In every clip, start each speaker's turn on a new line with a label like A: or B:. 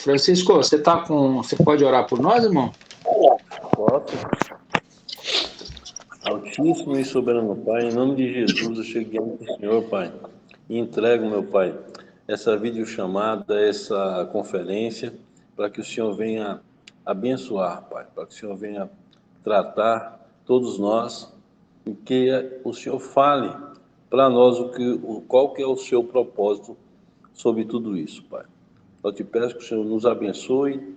A: Francisco, você pode orar por nós, irmão?
B: Posso? Altíssimo e soberano Pai, em nome de Jesus, eu chego diante do Senhor, Pai, e entrego, meu Pai, essa videochamada, essa conferência, para que o Senhor venha abençoar, Pai, para que o Senhor venha tratar todos nós, e que o Senhor fale para nós qual que é o seu propósito sobre tudo isso, Pai. Eu te peço que o Senhor nos abençoe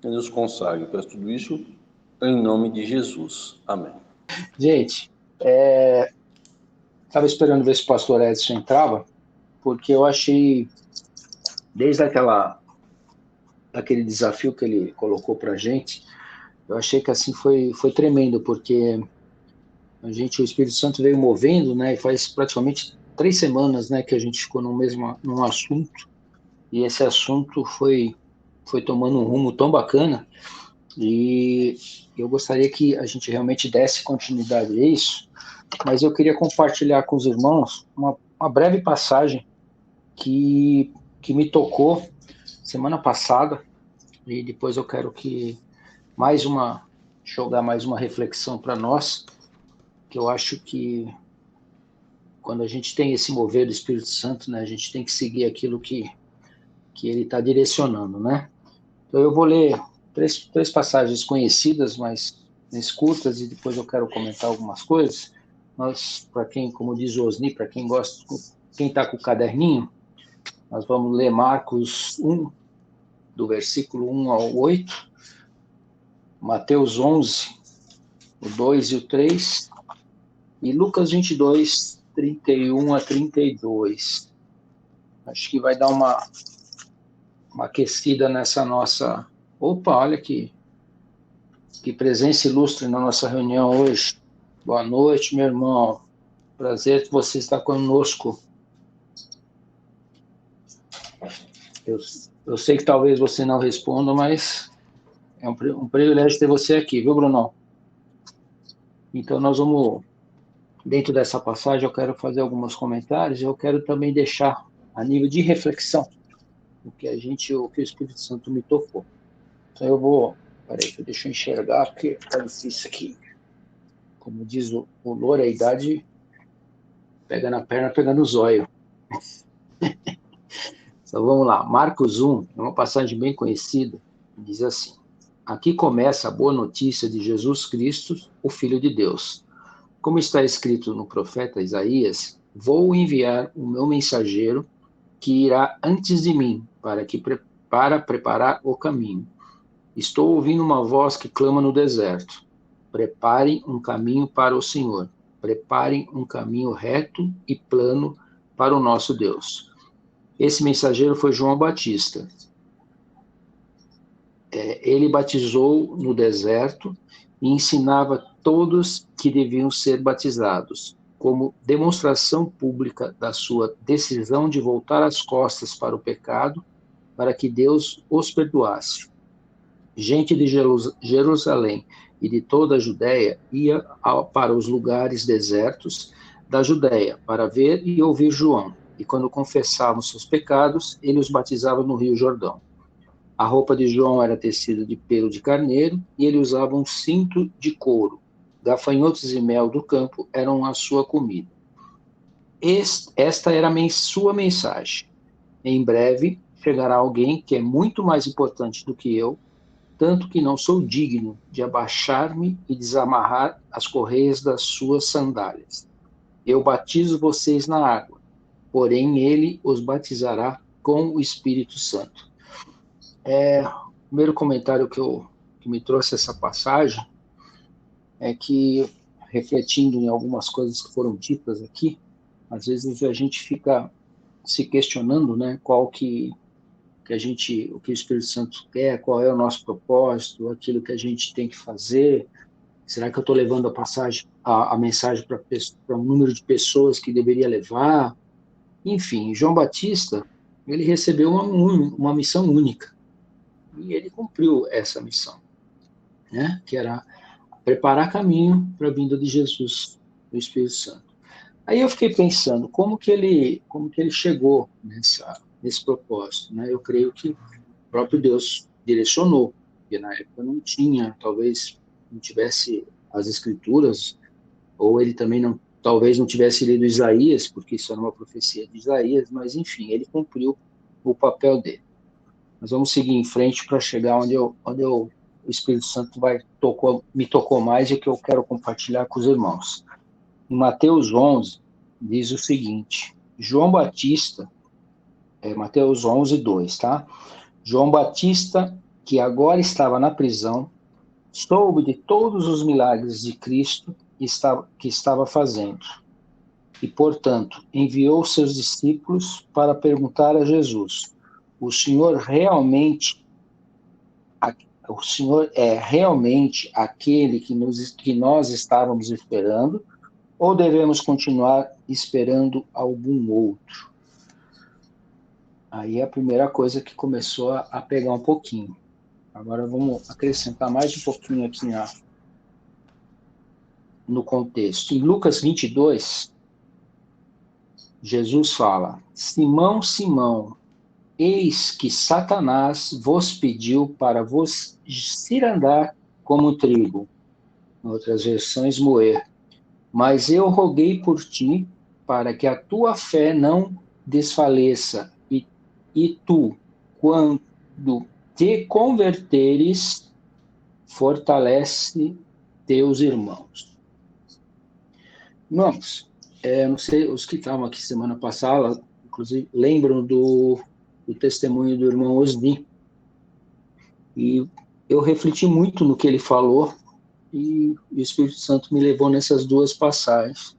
B: e nos consagre. Eu peço tudo isso em nome de Jesus. Amém.
A: Gente, estava esperando ver se o pastor Edson entrava, porque eu achei, desde aquele desafio que ele colocou para a gente, eu achei que assim foi tremendo, porque o Espírito Santo veio movendo, né, e faz praticamente 3 semanas, né, que a gente ficou num assunto, e esse assunto foi tomando um rumo tão bacana, e eu gostaria que a gente realmente desse continuidade a isso, mas eu queria compartilhar com os irmãos uma breve passagem que me tocou semana passada, e depois eu quero jogar mais uma reflexão para nós, que eu acho que quando a gente tem esse mover do Espírito Santo, né, a gente tem que seguir aquilo que ele está direcionando, né? Então eu vou ler três passagens conhecidas, mas curtas, e depois eu quero comentar algumas coisas. Nós, para quem, como diz o Osni, para quem gosta, quem está com o caderninho, nós vamos ler Marcos 1, do versículo 1 ao 8, Mateus 11, o 2 e o 3, e Lucas 22, 31 a 32. Acho que vai dar uma aquecida nessa nossa... Opa, olha que presença ilustre na nossa reunião hoje. Boa noite, meu irmão. Prazer que você está conosco. Eu sei que talvez você não responda, mas é um privilégio ter você aqui, viu, Brunão? Então, nós vamos, dentro dessa passagem, eu quero fazer alguns comentários, eu quero também deixar a nível de reflexão o que o Espírito Santo me tocou. Então, peraí, deixa eu enxergar, porque tá difícil aqui. Como diz o Louro, a idade pega na perna, pega no zóio. Então, vamos lá. Marcos 1, é uma passagem bem conhecida, diz assim: aqui começa a boa notícia de Jesus Cristo, o Filho de Deus. Como está escrito no profeta Isaías, vou enviar o meu mensageiro que irá antes de mim, para preparar o caminho. Estou ouvindo uma voz que clama no deserto: preparem um caminho para o Senhor, preparem um caminho reto e plano para o nosso Deus. Esse mensageiro foi João Batista. Ele batizou no deserto e ensinava todos que deviam ser batizados, como demonstração pública da sua decisão de voltar as costas para o pecado, para que Deus os perdoasse. Gente de Jerusalém e de toda a Judéia ia para os lugares desertos da Judéia para ver e ouvir João, e quando confessavam seus pecados, ele os batizava no Rio Jordão. A roupa de João era tecida de pelo de carneiro, e ele usava um cinto de couro. Gafanhotos e mel do campo eram a sua comida. Esta era sua mensagem. Em breve chegará alguém que é muito mais importante do que eu, tanto que não sou digno de abaixar-me e desamarrar as correias das suas sandálias. Eu batizo vocês na água, porém ele os batizará com o Espírito Santo. O primeiro comentário que me trouxe essa passagem é que, refletindo em algumas coisas que foram ditas aqui, às vezes a gente fica se questionando, né, o que o Espírito Santo quer, qual é o nosso propósito, aquilo que a gente tem que fazer. Será que eu estou levando a mensagem para um número de pessoas que deveria levar? Enfim, João Batista, ele recebeu uma missão única, e ele cumpriu essa missão, né? Que era preparar caminho para a vinda de Jesus, do Espírito Santo. Aí eu fiquei pensando, como que ele chegou nesse propósito, né? Eu creio que próprio Deus direcionou, porque na época não tinha, talvez não tivesse as escrituras, ou ele também não, talvez não tivesse lido Isaías, porque isso era uma profecia de Isaías, mas enfim, ele cumpriu o papel dele. Mas vamos seguir em frente para chegar o Espírito Santo me tocou mais e que eu quero compartilhar com os irmãos. Em Mateus 11, diz o seguinte, João Batista, Mateus 11, 2, tá? João Batista, que agora estava na prisão, soube de todos os milagres de Cristo que estava fazendo. E, portanto, enviou seus discípulos para perguntar a Jesus: o Senhor é realmente aquele que nós estávamos esperando, ou devemos continuar esperando algum outro? Aí é a primeira coisa que começou a pegar um pouquinho. Agora vamos acrescentar mais um pouquinho aqui no contexto. Em Lucas 22, Jesus fala: Simão, Simão, eis que Satanás vos pediu para vos cirandar como trigo. Em outras versões, moer. Mas eu roguei por ti, para que a tua fé não desfaleça, e tu, quando te converteres, fortalece teus irmãos. Irmãos, não sei, os que estavam aqui semana passada, inclusive, lembram do testemunho do irmão Osni. E eu refleti muito no que ele falou, e o Espírito Santo me levou nessas duas passagens.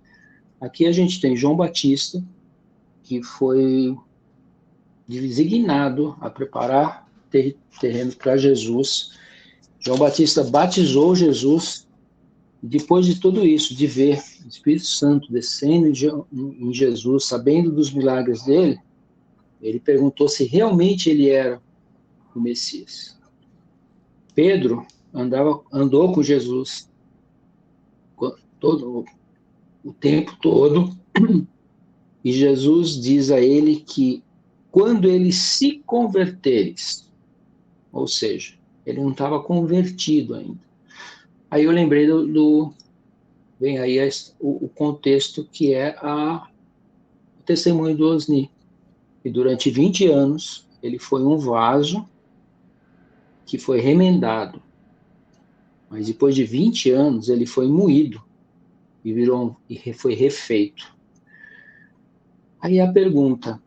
A: Aqui a gente tem João Batista, que foi designado a preparar terreno para Jesus. João Batista batizou Jesus. Depois de tudo isso, de ver o Espírito Santo descendo em Jesus, sabendo dos milagres dele, ele perguntou se realmente ele era o Messias. Pedro andou com Jesus o tempo todo, e Jesus diz a ele que quando ele se converteres, ou seja, ele não estava convertido ainda. Aí eu lembrei vem aí o contexto que é o testemunho do Osni. E durante 20 anos, ele foi um vaso que foi remendado. Mas depois de 20 anos, ele foi moído e foi refeito. Aí a pergunta: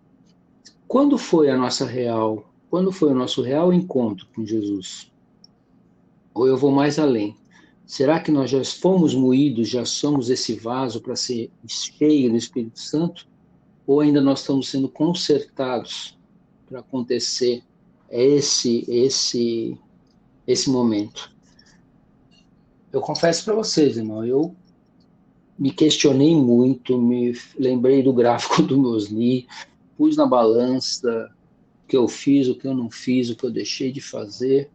A: quando foi o nosso real encontro com Jesus? Ou eu vou mais além? Será que nós já fomos moídos, já somos esse vaso para ser cheio do Espírito Santo? Ou ainda nós estamos sendo consertados para acontecer esse momento? Eu confesso para vocês, irmão, eu me questionei muito, me lembrei do gráfico do Osni, pus na balança o que eu fiz, o que eu não fiz, o que eu deixei de fazer.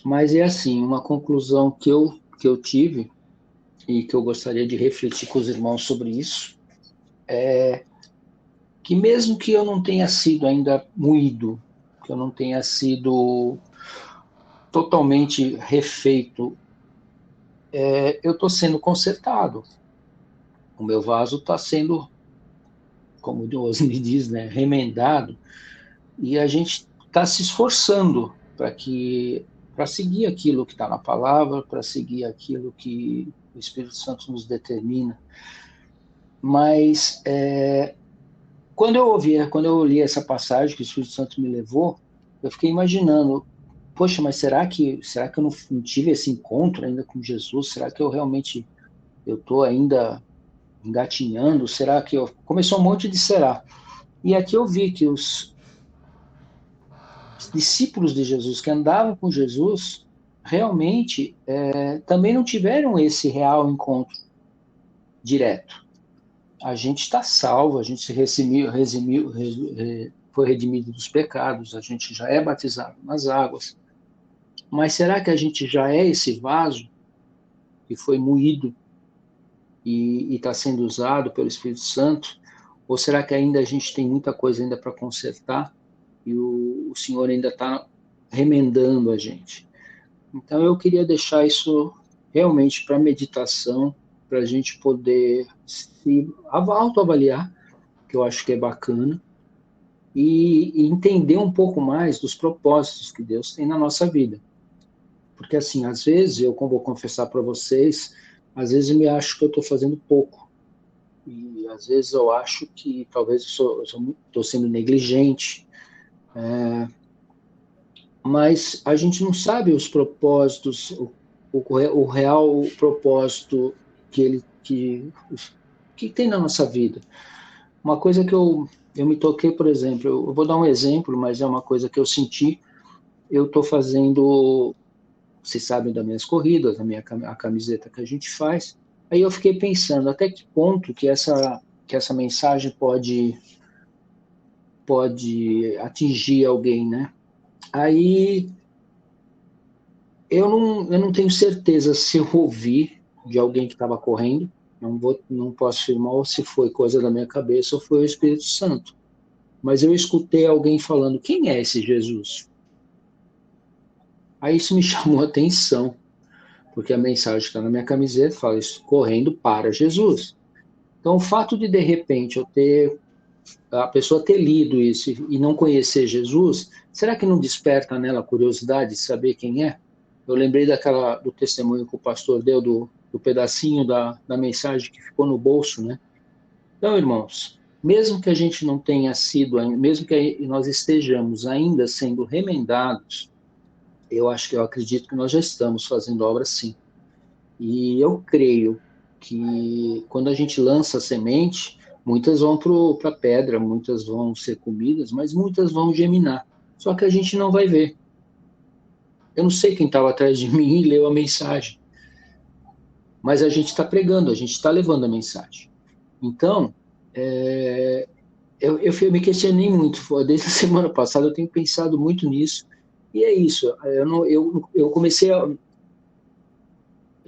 A: Mas é assim, uma conclusão que eu tive e que eu gostaria de refletir com os irmãos sobre isso é que mesmo que eu não tenha sido ainda moído, que eu não tenha sido totalmente refeito, eu estou sendo consertado. O meu vaso está sendo, como Deus me diz, né, remendado, e a gente está se esforçando para seguir aquilo que está na palavra, para seguir aquilo que o Espírito Santo nos determina. Mas quando eu li essa passagem que o Espírito Santo me levou, eu fiquei imaginando, poxa, mas será que eu não tive esse encontro ainda com Jesus? Será que eu estou ainda engatinhando? Será que começou um monte de será? E aqui eu vi que os discípulos de Jesus que andavam com Jesus realmente também não tiveram esse real encontro direto. A gente está salvo, a gente se foi redimido dos pecados, a gente já é batizado nas águas. Mas será que a gente já é esse vaso que foi moído e está sendo usado pelo Espírito Santo? Ou será que ainda a gente tem muita coisa ainda para consertar e o Senhor ainda está remendando a gente. Então, eu queria deixar isso realmente para meditação, para a gente poder se autoavaliar, que eu acho que é bacana, e entender um pouco mais dos propósitos que Deus tem na nossa vida. Porque, assim, às vezes, como vou confessar para vocês, às vezes eu me acho que eu estou fazendo pouco. E, às vezes, eu acho que talvez eu estou sendo negligente. Mas a gente não sabe os propósitos, o real propósito que tem na nossa vida. Uma coisa que eu me toquei, por exemplo, eu vou dar um exemplo, mas é uma coisa que eu senti. Eu estou fazendo, vocês sabem das minhas corridas, a camiseta que a gente faz. Aí eu fiquei pensando até que ponto que essa mensagem pode atingir alguém, né? Aí eu não tenho certeza se eu ouvi de alguém que estava correndo, não posso afirmar ou se foi coisa da minha cabeça ou foi o Espírito Santo. Mas eu escutei alguém falando, quem é esse Jesus? Aí isso me chamou a atenção, porque a mensagem que está na minha camiseta fala isso, correndo para Jesus. Então, o fato de repente, a pessoa ter lido isso e não conhecer Jesus, será que não desperta nela a curiosidade de saber quem é? Eu lembrei do testemunho que o pastor deu, do pedacinho da mensagem que ficou no bolso, né? Então, irmãos, mesmo que a gente não tenha sido, mesmo que nós estejamos ainda sendo remendados, eu acredito que nós já estamos fazendo obra sim. E eu creio que quando a gente lança a semente, muitas vão para a pedra, muitas vão ser comidas, mas muitas vão germinar. Só que a gente não vai ver. Eu não sei quem estava atrás de mim e leu a mensagem, mas a gente está pregando, a gente está levando a mensagem. Então, eu me questionei muito, desde a semana passada eu tenho pensado muito nisso, e é isso, eu comecei a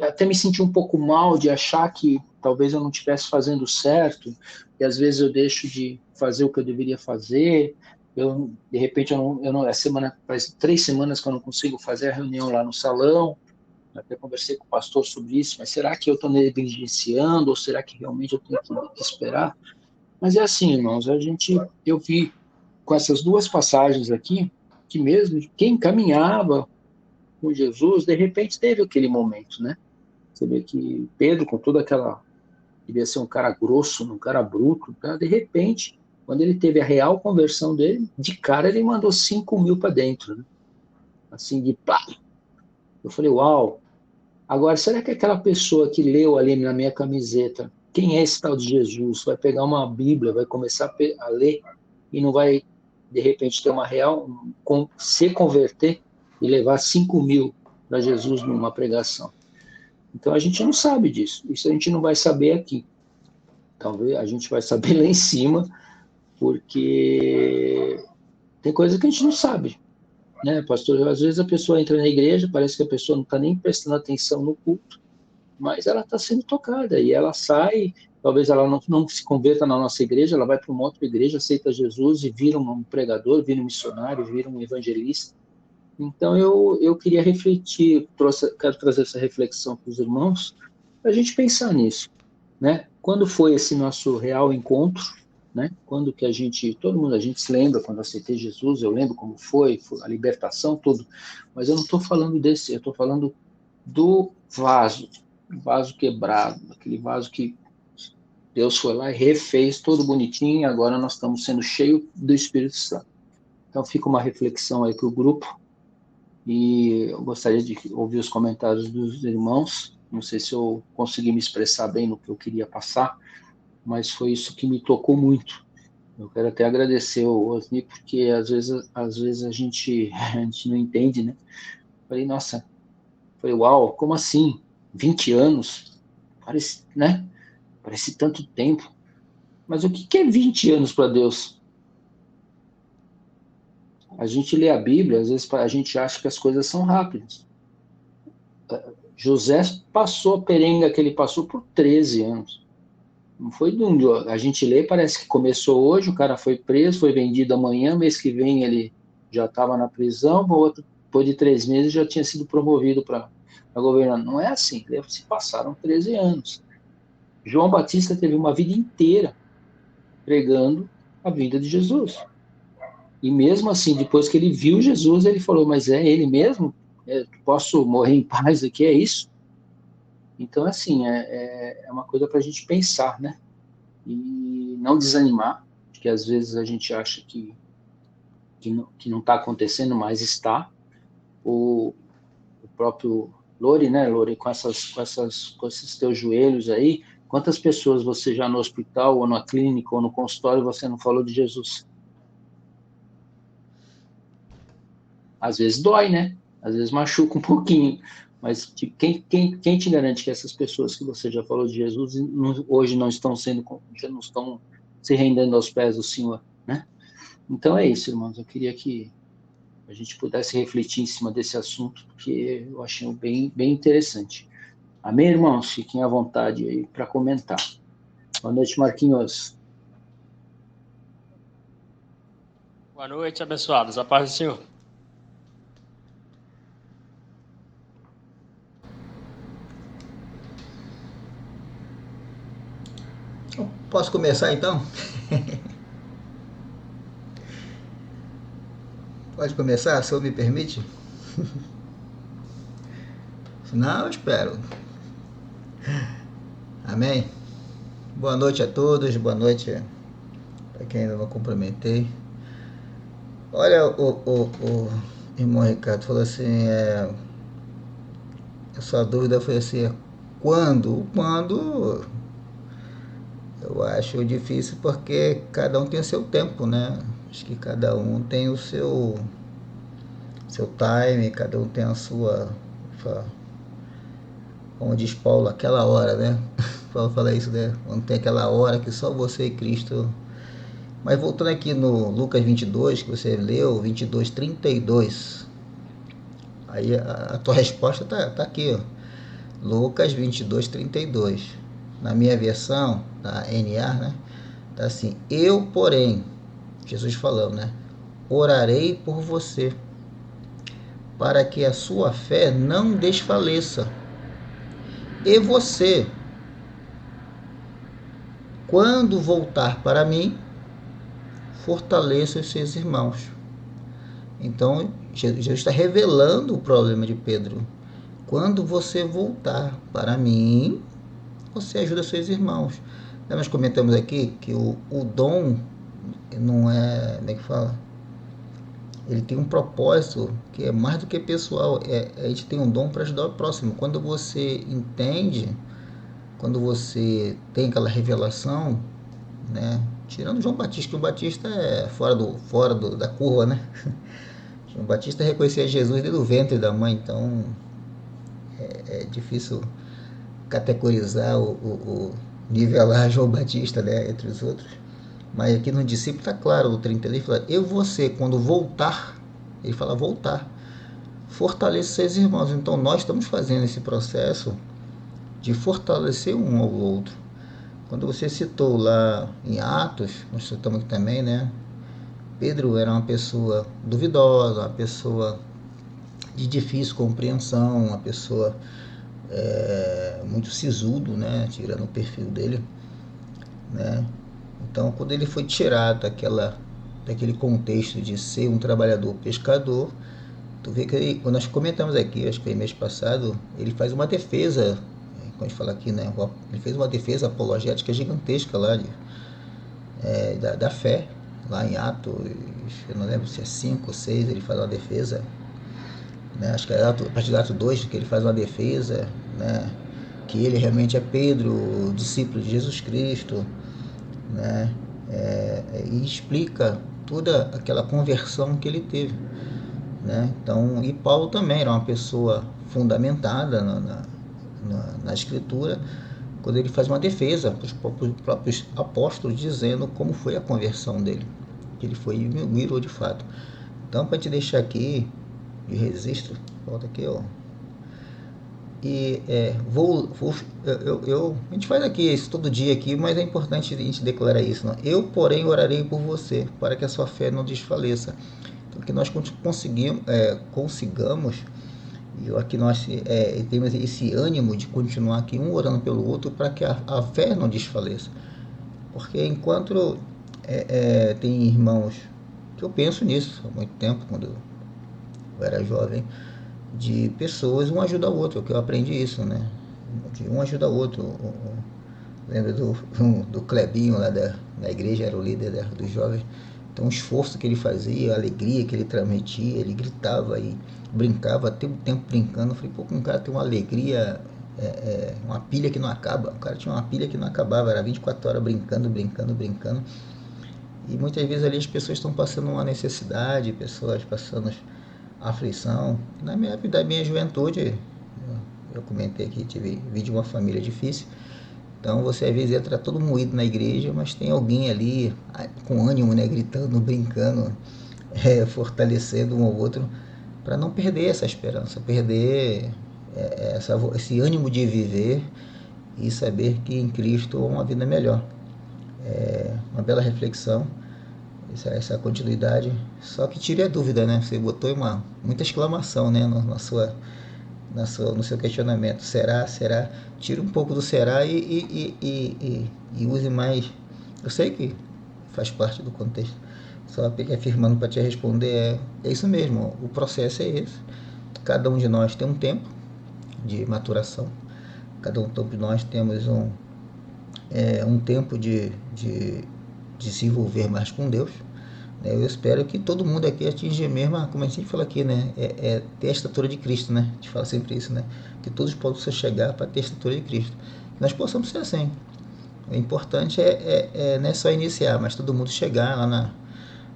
A: até me senti um pouco mal de achar que talvez eu não estivesse fazendo certo, e às vezes eu deixo de fazer o que eu deveria fazer, de repente, a semana, faz 3 semanas que eu não consigo fazer a reunião lá no salão, até conversei com o pastor sobre isso, mas será que eu estou negligenciando, ou será que realmente eu tenho que esperar? Mas é assim, irmãos, eu vi com essas duas passagens aqui, que mesmo quem caminhava com Jesus, de repente teve aquele momento, né? Você vê que Pedro, com toda aquela... Devia ser um cara grosso, um cara bruto, tá? De repente, quando ele teve a real conversão dele, de cara ele mandou 5.000 para dentro, né? Assim, de pá. Eu falei, uau. Agora, será que aquela pessoa que leu ali na minha camiseta, quem é esse tal de Jesus, vai pegar uma Bíblia, vai começar a ler e não vai, de repente, ter uma real, se converter e levar 5.000 para Jesus numa pregação? Então, a gente não sabe disso. Isso a gente não vai saber aqui. Talvez a gente vai saber lá em cima, porque tem coisa que a gente não sabe, né, pastor? Às vezes a pessoa entra na igreja, parece que a pessoa não está nem prestando atenção no culto, mas ela está sendo tocada, e ela sai, talvez ela não se converta na nossa igreja, ela vai para uma outra igreja, aceita Jesus e vira um pregador, vira um missionário, vira um evangelista. Então eu queria refletir, quero trazer essa reflexão para os irmãos, para a gente pensar nisso, né? Quando foi esse nosso real encontro, né? Quando que todo mundo, a gente se lembra quando eu aceitei Jesus, eu lembro como foi a libertação, tudo, mas eu não estou falando eu estou falando do vaso quebrado, aquele vaso que Deus foi lá e refez todo bonitinho, e agora nós estamos sendo cheios do Espírito Santo. Então fica uma reflexão aí para o grupo, e eu gostaria de ouvir os comentários dos irmãos. Não sei se eu consegui me expressar bem no que eu queria passar, mas foi isso que me tocou muito. Eu quero até agradecer o Osni, porque às vezes a gente não entende, né? Falei, nossa, uau, como assim? 20 anos? Parece, né? Parece tanto tempo. Mas o que é 20 anos para Deus? A gente lê a Bíblia, às vezes a gente acha que as coisas são rápidas. José passou a perenga que ele passou por 13 anos. Não foi de um dia. A gente lê, parece que começou hoje, o cara foi preso, foi vendido amanhã, mês que vem ele já estava na prisão, o outro, depois de 3 meses, já tinha sido promovido para governar. Não é assim, se passaram 13 anos. João Batista teve uma vida inteira pregando a vida de Jesus. E mesmo assim, depois que ele viu Jesus, ele falou: Mas é ele mesmo? Posso morrer em paz aqui? É isso? Então, assim, é uma coisa para a gente pensar, né? E não desanimar, porque às vezes a gente acha que não está acontecendo, mas está. O próprio Lori, né, Lori, com esses teus joelhos aí, quantas pessoas você já no hospital, ou na clínica, ou no consultório, você não falou de Jesus? Às vezes dói, né? Às vezes machuca um pouquinho, mas quem te garante que essas pessoas que você já falou de Jesus hoje não estão já não estão se rendendo aos pés do Senhor, né? Então é isso, irmãos. Eu queria que a gente pudesse refletir em cima desse assunto, porque eu achei bem interessante. Amém, irmãos? Fiquem à vontade aí para comentar. Boa noite, Marquinhos.
C: Boa noite, abençoados. A paz do Senhor.
D: Posso começar então? Pode começar, se o senhor me permite? Se não, eu espero. Amém? Boa noite a todos, boa noite para quem ainda não cumprimentei. Olha, o irmão Ricardo falou assim, a sua dúvida foi assim, quando? Quando? Eu acho difícil porque cada um tem o seu tempo, né? Acho que cada um tem o seu time, cada um tem a sua, como diz Paulo, aquela hora, né? Paulo fala isso, né? Quando tem aquela hora que só você e Cristo. Mas voltando aqui no Lucas 22, que você leu, 22, 32, aí a tua resposta tá aqui, ó. Lucas 22, 32. Na minha versão, da NA, né? Tá assim, eu, porém, Jesus falando, né? Orarei por você, para que a sua fé não desfaleça. E você, quando voltar para mim, fortaleça os seus irmãos. Então, Jesus está revelando o problema de Pedro. Quando você voltar para mim, você ajuda seus irmãos. Nós comentamos aqui que o dom não é, como é que fala? Ele tem um propósito que é mais do que pessoal. A gente tem um dom para ajudar o próximo. Quando você entende, quando você tem aquela revelação, né? Tirando João Batista, que o Batista é fora da curva, né? João Batista reconhecia Jesus desde o ventre da mãe, então é difícil categorizar nivelar João Batista, né, entre os outros. Mas aqui no discípulo está claro, no 30 ele fala, eu você, quando voltar, ele fala voltar, fortaleça seus irmãos. Então nós estamos fazendo esse processo de fortalecer um ao outro. Quando você citou lá em Atos, nós citamos aqui também, né? Pedro era uma pessoa duvidosa, uma pessoa de difícil compreensão, uma pessoa muito sisudo, né? Tirando o perfil dele, né? Então, quando ele foi tirado daquele contexto de ser um trabalhador pescador, tu vê que ele, quando nós comentamos aqui, acho que foi mês passado, ele faz uma defesa, quando a gente fala aqui, né? Ele fez uma defesa apologética gigantesca lá da fé, lá em Atos, eu não lembro se é 5 ou 6, ele faz uma defesa, né? Acho que é a partir do Atos 2 que ele faz uma defesa, né? Que ele realmente é Pedro, discípulo de Jesus Cristo, né? E explica toda aquela conversão que ele teve, né? Então, e Paulo também era uma pessoa fundamentada na escritura, quando ele faz uma defesa para os próprios apóstolos, dizendo como foi a conversão dele, que ele foi e virou de fato. Então, para te deixar aqui de registro, volta aqui, ó. a gente faz aqui isso todo dia aqui, mas é importante a gente declarar isso. Não? Eu, porém, orarei por você, para que a sua fé não desfaleça. Então, que nós consigamos, e aqui nós temos esse ânimo de continuar aqui, um orando pelo outro, para que a fé não desfaleça. Porque enquanto tem irmãos, que eu penso nisso há muito tempo, quando eu era jovem, de pessoas, um ajuda o outro, que eu aprendi isso, né? De um ajuda o outro. Lembra do Clebinho lá da igreja, era o líder dos jovens. Então, o esforço que ele fazia, a alegria que ele transmitia, ele gritava e brincava, até um tempo brincando. Eu falei, pô, um cara tem uma alegria, uma pilha que não acaba. O cara tinha uma pilha que não acabava, era 24 horas brincando. E muitas vezes ali as pessoas estão passando uma necessidade, pessoas passando aflição. Na minha juventude, eu comentei aqui, vi de uma família difícil. Então você às vezes entra todo moído na igreja, mas tem alguém ali com ânimo, né, gritando, brincando, fortalecendo um ao outro, para não perder essa esperança, perder esse ânimo de viver e saber que em Cristo há uma vida melhor. Uma bela reflexão, essa continuidade. Só que tire a dúvida, né? Você botou muita exclamação, né, no seu questionamento. Será? Tira um pouco do será e use mais. Eu sei que faz parte do contexto. Só afirmando para te responder, é isso mesmo. O processo é esse. Cada um de nós tem um tempo de maturação. Cada um de nós temos um tempo de se envolver mais com Deus. Eu espero que todo mundo aqui atinja mesmo, como a gente fala aqui, né? Ter a estatura de Cristo, né? A gente fala sempre isso, né? Que todos possam chegar para ter a estatura de Cristo. Que nós possamos ser assim. O importante não é só iniciar, mas todo mundo chegar lá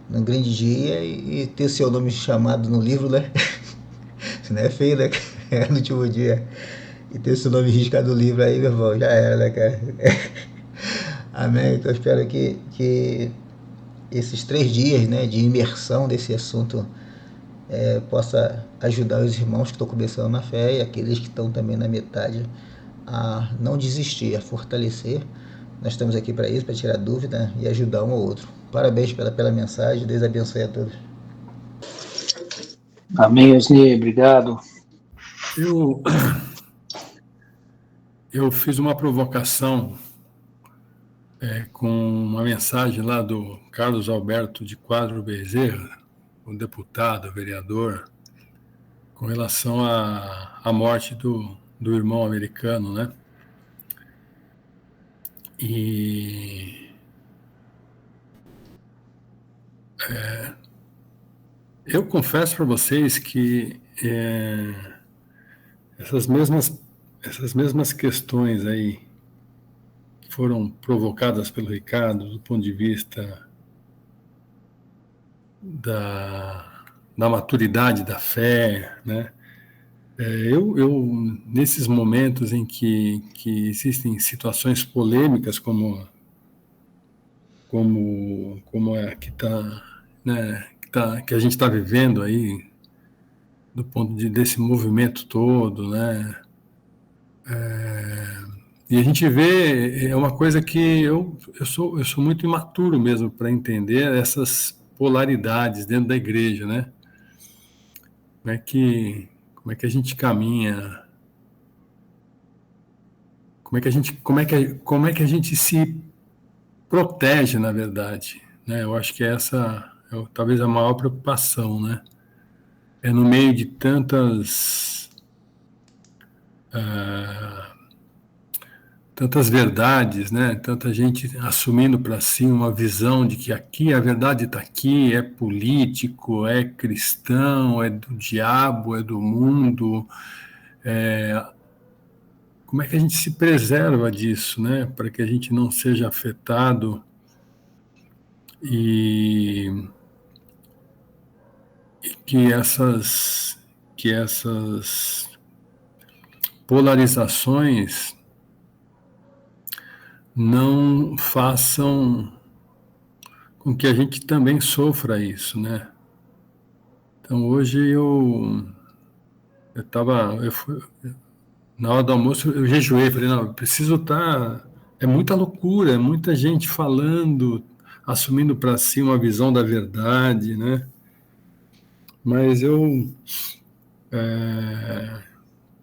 D: no grande dia e ter seu nome chamado no livro, né? Isso não é feio, né? No último dia. E ter seu nome riscado no livro aí, meu irmão, já era, né, cara? Amém? Então eu espero que esses 3 dias, né, de imersão desse assunto possa ajudar os irmãos que estão começando na fé e aqueles que estão também na metade a não desistir, a fortalecer. Nós estamos aqui para isso, para tirar dúvida e ajudar um ao outro. Parabéns pela mensagem, Deus abençoe a todos.
A: Amém, Osni, obrigado.
E: Eu fiz uma provocação com uma mensagem lá do Carlos Alberto de Quadro Bezerra, o deputado, vereador, com relação à morte do irmão americano, né? E eu confesso para vocês que essas mesmas questões aí que foram provocadas pelo Ricardo do ponto de vista da maturidade da fé, né? Eu nesses momentos em que existem situações polêmicas como a que né, que a gente está vivendo aí, do ponto desse movimento todo, né? E a gente vê, é uma coisa que eu sou muito imaturo mesmo para entender essas polaridades dentro da igreja, né? Como é que a gente caminha? Como é que a gente se protege, na verdade, né? Eu acho que essa talvez a maior preocupação, né? É no meio de tantas verdades, né? Tanta gente assumindo para si uma visão de que aqui a verdade está aqui, é político, é cristão, é do diabo, é do mundo. Como é que a gente se preserva disso, né? Para que a gente não seja afetado e que essas polarizações não façam com que a gente também sofra isso, né? Então hoje eu Na hora do almoço eu jejuei, falei, não, eu preciso estar... É muita loucura, é muita gente falando, assumindo para si uma visão da verdade, né? Mas eu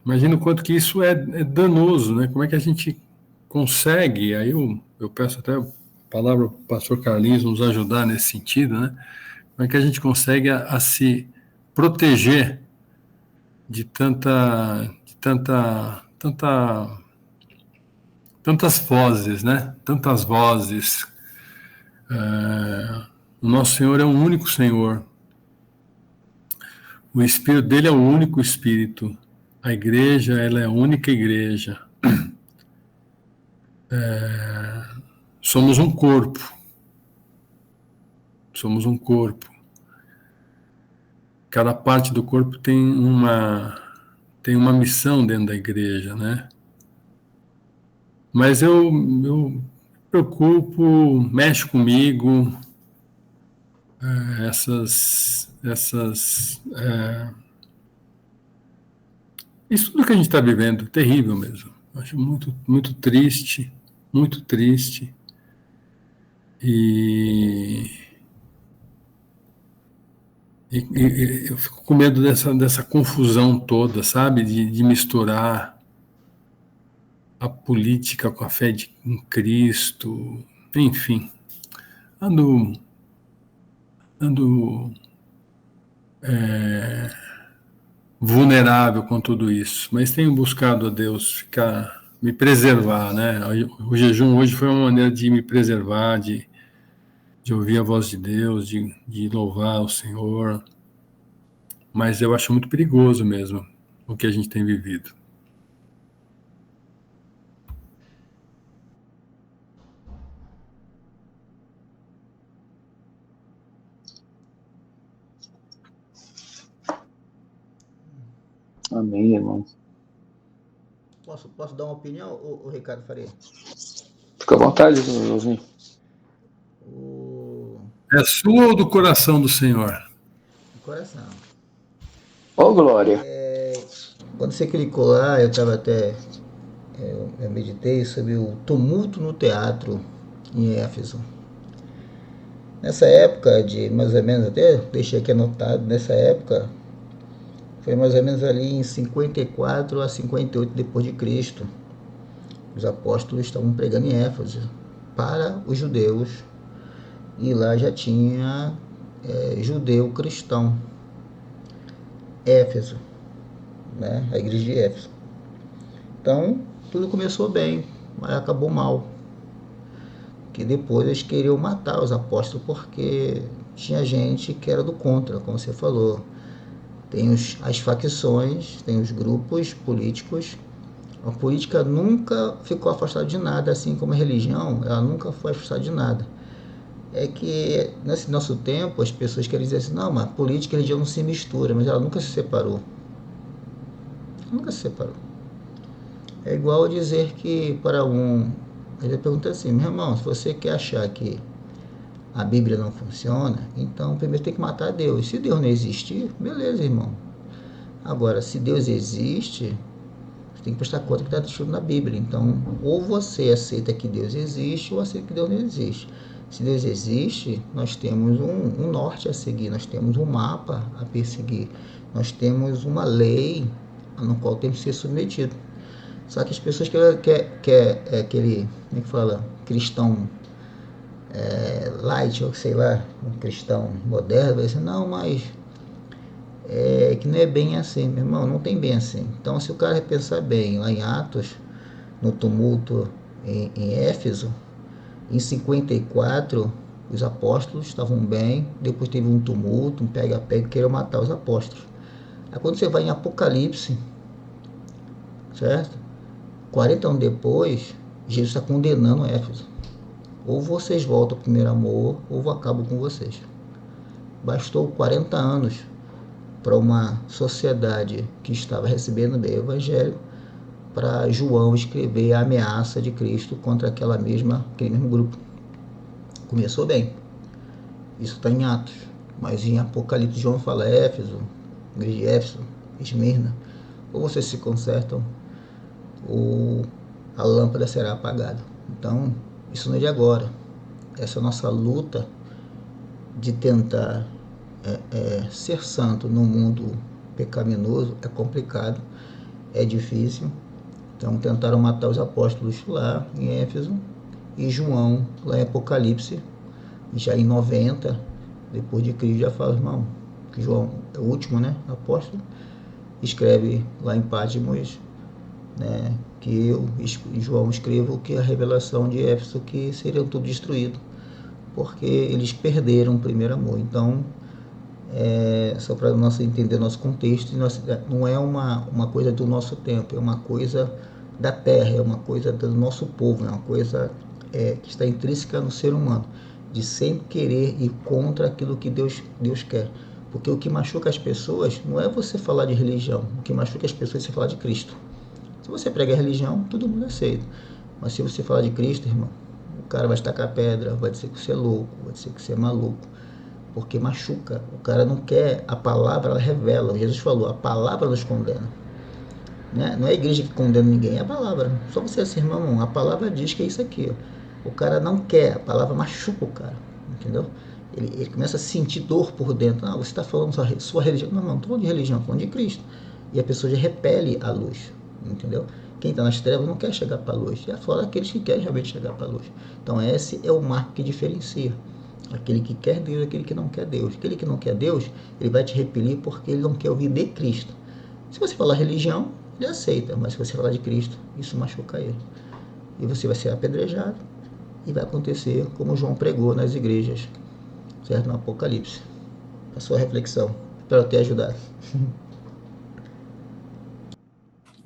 E: imagino o quanto que isso é danoso, né? Como é que a gente consegue, aí eu peço até a palavra para o pastor Carlinhos nos ajudar nesse sentido, né? Como é que a gente consegue a se proteger de tantas vozes, né? Tantas vozes. O nosso Senhor é um único Senhor. O Espírito dele é o único Espírito. A igreja, ela é a única igreja. Somos um corpo. Somos um corpo. Cada parte do corpo tem uma missão dentro da igreja, né? Mas eu me preocupo, mexe comigo, isso tudo que a gente está vivendo, terrível mesmo. Acho muito, muito triste, muito triste. E eu fico com medo dessa confusão toda, sabe? De misturar a política com a fé em Cristo, enfim. Ando vulnerável com tudo isso, mas tenho buscado a Deus me preservar, né? O jejum hoje foi uma maneira de me preservar, de ouvir a voz de Deus, de louvar o Senhor, mas eu acho muito perigoso mesmo o que a gente tem vivido.
A: Amém, irmão.
D: Posso dar uma opinião, o Ricardo Faria?
A: Fica à vontade, Josinho.
E: É sua ou do coração do Senhor?
D: Do coração.
A: Ô, glória.
D: Quando você clicou lá, eu meditei sobre o tumulto no teatro em Éfeso. Nessa época de mais ou menos, até deixei aqui anotado, nessa época foi mais ou menos ali em 54 a 58 depois de Cristo. Os apóstolos estavam pregando em Éfeso para os judeus e lá já tinha judeu cristão. Éfeso, né? A igreja de Éfeso. Então tudo começou bem, mas acabou mal. Que depois eles queriam matar os apóstolos porque tinha gente que era do contra, como você falou. Tem as facções, tem os grupos políticos. A política nunca ficou afastada de nada, assim como a religião, ela nunca foi afastada de nada. É que nesse nosso tempo as pessoas querem dizer assim, não, mas política e religião não se misturam, mas ela nunca se separou. Nunca se separou. É igual dizer que para ele pergunta assim, meu irmão, se você quer achar que a Bíblia não funciona, então primeiro tem que matar Deus. Se Deus não existir, beleza, irmão. Agora, se Deus existe, você tem que prestar conta que está escrito na Bíblia. Então, ou você aceita que Deus existe, ou aceita que Deus não existe. Se Deus existe, nós temos um norte a seguir, nós temos um mapa a perseguir, nós temos uma lei no qual temos que ser submetidos. Só que as pessoas querem aquele, como é que fala, cristão light, ou sei lá, um cristão moderno, vai dizer, não, mas que não é bem assim, meu irmão, não tem bem assim. Então, se o cara pensar bem, lá em Atos, no tumulto em Éfeso, em 54, os apóstolos estavam bem, depois teve um tumulto, um pega-pega, queriam matar os apóstolos. Aí quando você vai em Apocalipse, certo? 40 anos depois, Jesus está condenando Éfeso. Ou vocês voltam ao primeiro amor, ou eu acabo com vocês. Bastou 40 anos para uma sociedade que estava recebendo o evangelho, para João escrever a ameaça de Cristo contra aquele mesmo grupo. Começou bem. Isso está em Atos. Mas em Apocalipse, João fala Éfeso, igreja de Éfeso, Esmirna, ou vocês se consertam, a lâmpada será apagada. Então, isso não é de agora. Essa nossa luta de tentar ser santo no mundo pecaminoso é complicado, é difícil. Então, tentaram matar os apóstolos lá em Éfeso, e João, lá em Apocalipse, já em 90, depois de Cristo, já fala, irmão, que João é o último, né, apóstolo, escreve lá em Patmos, né, que eu e João escrevo que a revelação de Éfeso que seriam tudo destruído, porque eles perderam o primeiro amor. Então, só para nós entender nosso contexto, não é uma coisa do nosso tempo, é uma coisa da terra, é uma coisa do nosso povo, é uma coisa que está intrínseca no ser humano, de sempre querer ir contra aquilo que Deus quer. Porque o que machuca as pessoas não é você falar de religião, o que machuca as pessoas é você falar de Cristo. Se você prega a religião, todo mundo aceita. Mas se você falar de Cristo, irmão, o cara vai estacar pedra, vai dizer que você é louco, vai dizer que você é maluco, porque machuca. O cara não quer, a palavra, ela revela. Jesus falou, a palavra nos condena. Né? Não é a igreja que condena ninguém, é a palavra. Só você assim, irmão, a palavra diz que é isso aqui. Ó. O cara não quer, a palavra machuca o cara, entendeu? Ele começa a sentir dor por dentro. Não, você está falando sua religião. Não, não estou falando de religião, estou falando de Cristo. E a pessoa já repele a luz, entendeu? Quem está nas trevas não quer chegar para a luz. É fora aqueles que querem realmente chegar para a luz. Então esse é o marco que diferencia aquele que quer Deus e aquele que não quer Deus. Aquele que não quer Deus, ele vai te repelir porque ele não quer ouvir de Cristo. Se você falar religião, ele aceita, mas se você falar de Cristo, isso machuca ele. E você vai ser apedrejado e vai acontecer como João pregou nas igrejas, certo? No Apocalipse. A sua reflexão. Espero ter ajudado.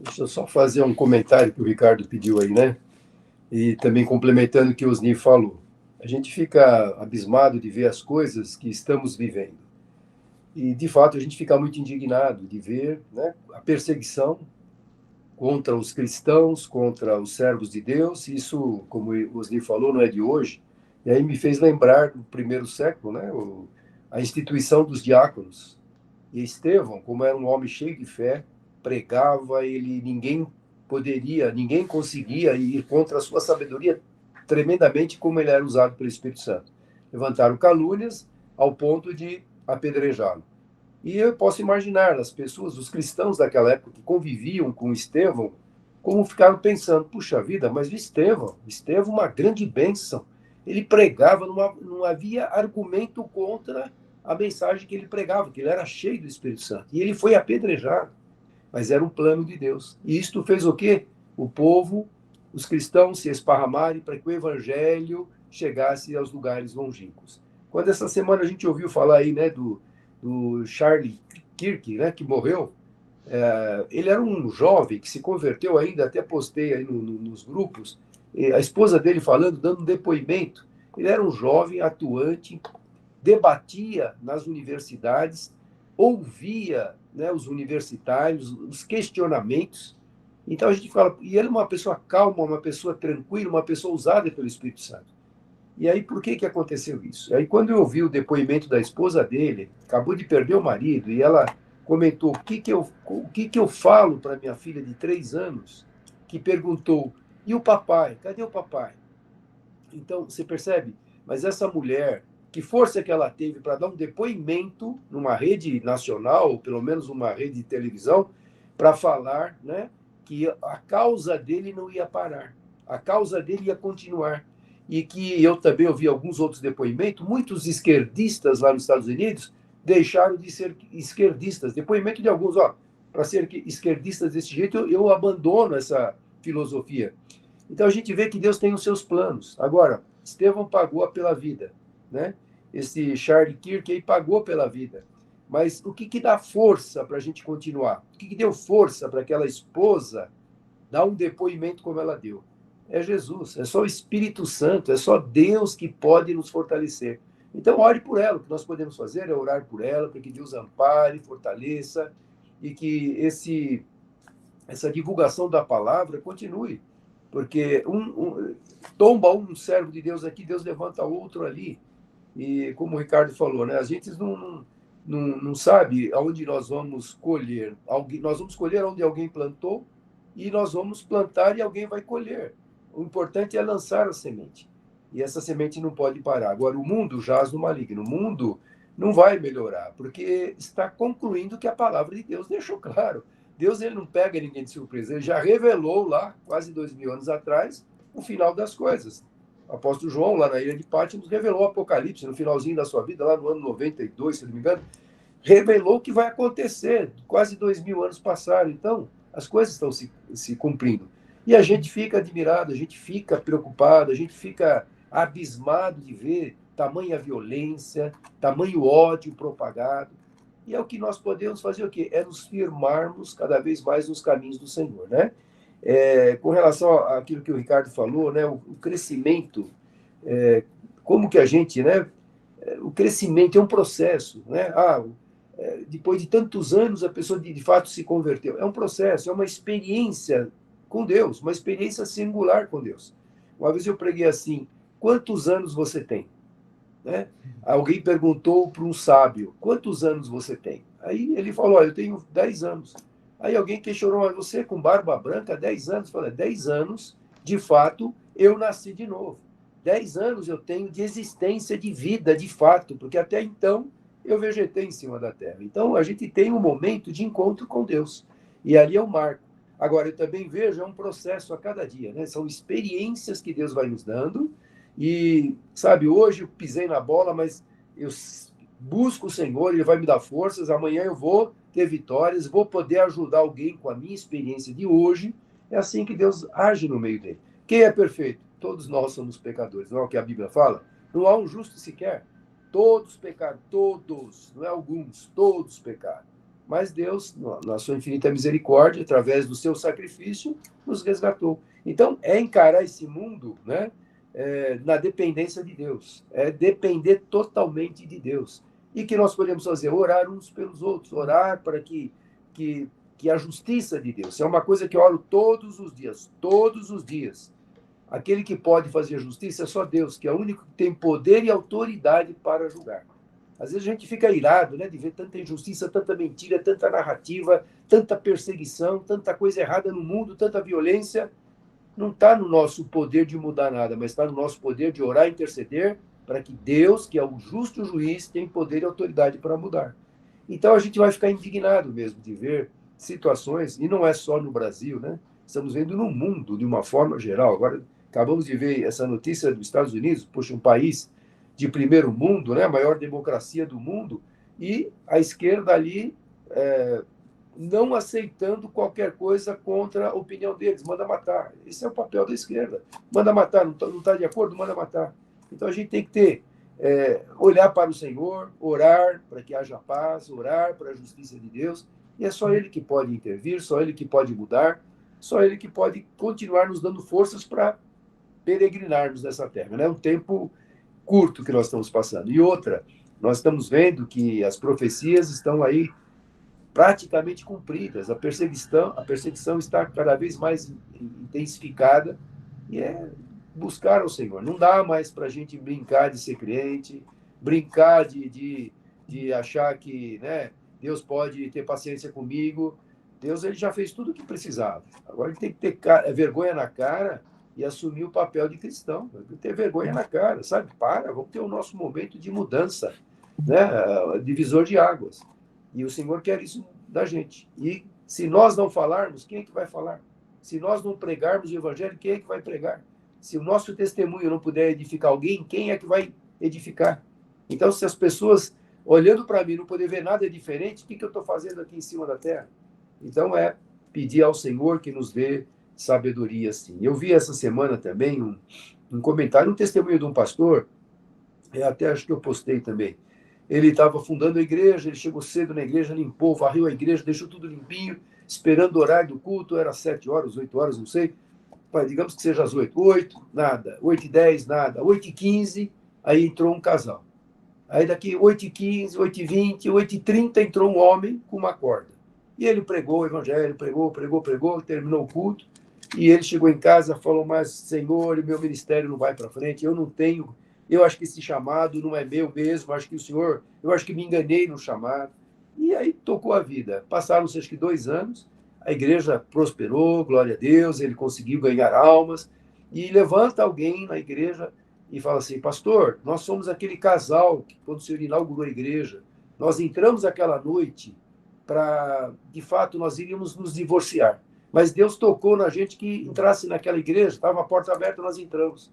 F: Deixa eu só fazer um comentário que o Ricardo pediu aí, né? E também complementando o que o Osni falou. A gente fica abismado de ver as coisas que estamos vivendo. E, de fato, a gente fica muito indignado de ver, né, a perseguição contra os cristãos, contra os servos de Deus. Isso, como o Osni falou, não é de hoje. E aí me fez lembrar do primeiro século, né, a instituição dos diáconos. E Estevão, como era um homem cheio de fé, pregava, ninguém conseguia ir contra a sua sabedoria tremendamente, como ele era usado pelo Espírito Santo. Levantaram calúnias ao ponto de apedrejá-lo. E eu posso imaginar as pessoas, os cristãos daquela época que conviviam com Estevão, como ficaram pensando, puxa vida, mas Estevão, uma grande bênção. Ele pregava, não havia argumento contra a mensagem que ele pregava, que ele era cheio do Espírito Santo. E ele foi apedrejado, mas era um plano de Deus. E isto fez o quê? O povo, os cristãos se esparramarem para que o evangelho chegasse aos lugares longínquos. Quando essa semana a gente ouviu falar aí, né, do Charlie Kirk, né, que morreu, ele era um jovem que se converteu ainda, até postei aí nos grupos, a esposa dele falando, dando um depoimento. Ele era um jovem atuante, debatia nas universidades, ouvia, né, os universitários, os questionamentos. Então a gente fala, e ele é uma pessoa calma, uma pessoa tranquila, uma pessoa usada pelo Espírito Santo. E aí, por que aconteceu isso? Aí, quando eu ouvi o depoimento da esposa dele, acabou de perder o marido, e ela comentou, o que eu falo para minha filha de 3 anos, que perguntou, e o papai? Cadê o papai? Então, você percebe? Mas essa mulher, que força que ela teve para dar um depoimento numa rede nacional, ou pelo menos uma rede de televisão, para falar, né, que a causa dele não ia parar, a causa dele ia continuar. E que eu também ouvi alguns outros depoimentos, muitos esquerdistas lá nos Estados Unidos deixaram de ser esquerdistas. Depoimento de alguns, para ser esquerdistas desse jeito, eu abandono essa filosofia. Então a gente vê que Deus tem os seus planos. Agora, Estevão pagou pela vida, né? Esse Charlie Kirk aí pagou pela vida. Mas o que dá força para a gente continuar? O que deu força para aquela esposa dar um depoimento como ela deu? É Jesus, é só o Espírito Santo, é só Deus que pode nos fortalecer. Então, ore por ela. O que nós podemos fazer é orar por ela, para que Deus ampare, fortaleça, e que essa divulgação da palavra continue. Porque tomba um servo de Deus aqui, Deus levanta outro ali. E como o Ricardo falou, né, a gente não sabe aonde nós vamos colher. Nós vamos colher onde alguém plantou, e nós vamos plantar e alguém vai colher. O importante é lançar a semente. E essa semente não pode parar. Agora, o mundo jaz no maligno. O mundo não vai melhorar, porque está concluindo que a palavra de Deus deixou claro. Deus, ele não pega ninguém de surpresa. Ele já revelou lá, quase 2000 anos atrás, o final das coisas. O apóstolo João, lá na ilha de Patmos, revelou o Apocalipse, no finalzinho da sua vida, lá no ano 92, se não me engano, revelou o que vai acontecer. Quase 2000 anos passaram. Então, as coisas estão se cumprindo. E a gente fica admirado, a gente fica preocupado, a gente fica abismado de ver tamanha violência, tamanho ódio propagado. E é o que nós podemos fazer, o quê? É nos firmarmos cada vez mais nos caminhos do Senhor, né? Com relação àquilo que o Ricardo falou, né? O crescimento, como que a gente, né? O crescimento é um processo, né? Depois de tantos anos a pessoa de fato se converteu. É um processo, é uma experiência com Deus, uma experiência singular com Deus. Uma vez eu preguei assim: quantos anos você tem? Né? Alguém perguntou para um sábio: quantos anos você tem? Aí ele falou: eu tenho 10 anos. Aí alguém questionou: mas você com barba branca, 10 anos? Eu falei: 10 anos, de fato, eu nasci de novo. 10 anos eu tenho de existência, de vida, de fato, porque até então eu vegetei em cima da terra. Então a gente tem um momento de encontro com Deus. E ali é o marco. Agora, eu também vejo, é um processo a cada dia, né? São experiências que Deus vai nos dando. E, sabe, hoje eu pisei na bola, mas eu busco o Senhor, Ele vai me dar forças. Amanhã eu vou ter vitórias, vou poder ajudar alguém com a minha experiência de hoje. É assim que Deus age no meio dele. Quem é perfeito? Todos nós somos pecadores. Não é o que a Bíblia fala? Não há um justo sequer. Todos pecaram, todos, não é alguns, todos pecaram. Mas Deus, na sua infinita misericórdia, através do seu sacrifício, nos resgatou. Então, é encarar esse mundo, né, na dependência de Deus. É depender totalmente de Deus. E que nós podemos fazer? Orar uns pelos outros. Orar para que a justiça de Deus. É uma coisa que eu oro todos os dias. Todos os dias. Aquele que pode fazer justiça é só Deus, que é o único que tem poder e autoridade para julgar. Às vezes a gente fica irado, né, de ver tanta injustiça, tanta mentira, tanta narrativa, tanta perseguição, tanta coisa errada no mundo, tanta violência. Não está no nosso poder de mudar nada, mas está no nosso poder de orar e interceder para que Deus, que é o justo juiz, tenha poder e autoridade para mudar. Então a gente vai ficar indignado mesmo de ver situações, e não é só no Brasil, né? Estamos vendo no mundo de uma forma geral. Agora, acabamos de ver essa notícia dos Estados Unidos, poxa, um país de primeiro mundo, né, a maior democracia do mundo, e a esquerda ali não aceitando qualquer coisa contra a opinião deles, manda matar. Esse é o papel da esquerda. Manda matar, não está de acordo, manda matar. Então a gente tem que olhar para o Senhor, orar para que haja paz, orar para a justiça de Deus, e é só Ele que pode intervir, só Ele que pode mudar, só Ele que pode continuar nos dando forças para peregrinarmos nessa terra. É um tempo curto que nós estamos passando. E outra, nós estamos vendo que as profecias estão aí praticamente cumpridas. A perseguição está cada vez mais intensificada, e é buscar ao Senhor. Não dá mais para a gente brincar de ser crente, brincar de achar que, né, Deus pode ter paciência comigo. Deus, ele já fez tudo o que precisava. Agora ele tem que ter vergonha na cara e assumir o papel de cristão. Ter vergonha na cara, sabe? Vamos ter o nosso momento de mudança, né? Divisor de águas. E o Senhor quer isso da gente. E se nós não falarmos, quem é que vai falar? Se nós não pregarmos o Evangelho, quem é que vai pregar? Se o nosso testemunho não puder edificar alguém, quem é que vai edificar? Então, se as pessoas, olhando para mim, não poder ver nada diferente, o que eu estou fazendo aqui em cima da terra? Então, pedir ao Senhor que nos dê sabedoria, sim. Eu vi essa semana também um comentário, um testemunho de um pastor, até acho que eu postei também. Ele estava fundando a igreja, ele chegou cedo na igreja, limpou, varreu a igreja, deixou tudo limpinho, esperando o horário do culto, era 7 horas, 8 horas, não sei. Digamos que seja às 8, nada. 8h10, nada. 8h15, aí entrou um casal. Aí daqui 8h15, 8h20, 8h30 entrou um homem com uma corda. E ele pregou o evangelho, pregou, terminou o culto. E ele chegou em casa e falou: mas, Senhor, meu ministério não vai para frente, eu acho que esse chamado não é meu mesmo, eu acho que me enganei no chamado. E aí tocou a vida. Passaram-se acho que 2 anos, a igreja prosperou, glória a Deus, ele conseguiu ganhar almas, e levanta alguém na igreja e fala assim, pastor, nós somos aquele casal que, quando o senhor inaugurou a igreja, nós entramos aquela noite para, de fato, nós iríamos nos divorciar. Mas Deus tocou na gente que entrasse naquela igreja, estava a porta aberta, nós entramos.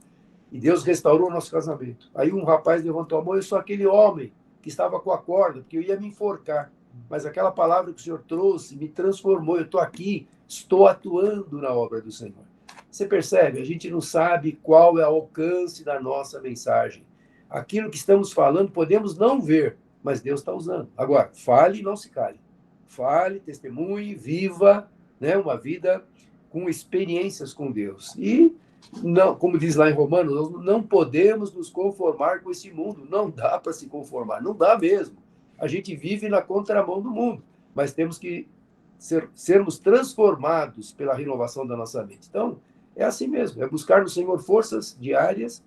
F: E Deus restaurou o nosso casamento. Aí um rapaz levantou a mão, eu sou aquele homem que estava com a corda, porque eu ia me enforcar. Mas aquela palavra que o Senhor trouxe me transformou, eu estou aqui, estou atuando na obra do Senhor. Você percebe? A gente não sabe qual é o alcance da nossa mensagem. Aquilo que estamos falando, podemos não ver, mas Deus está usando. Agora, fale e não se cale. Fale, testemunhe, viva, né, uma vida com experiências com Deus. E, não, como diz lá em Romanos, nós não podemos nos conformar com esse mundo. Não dá para se conformar, não dá mesmo. A gente vive na contramão do mundo, mas temos que sermos transformados pela renovação da nossa mente. Então, é assim mesmo, é buscar no Senhor forças diárias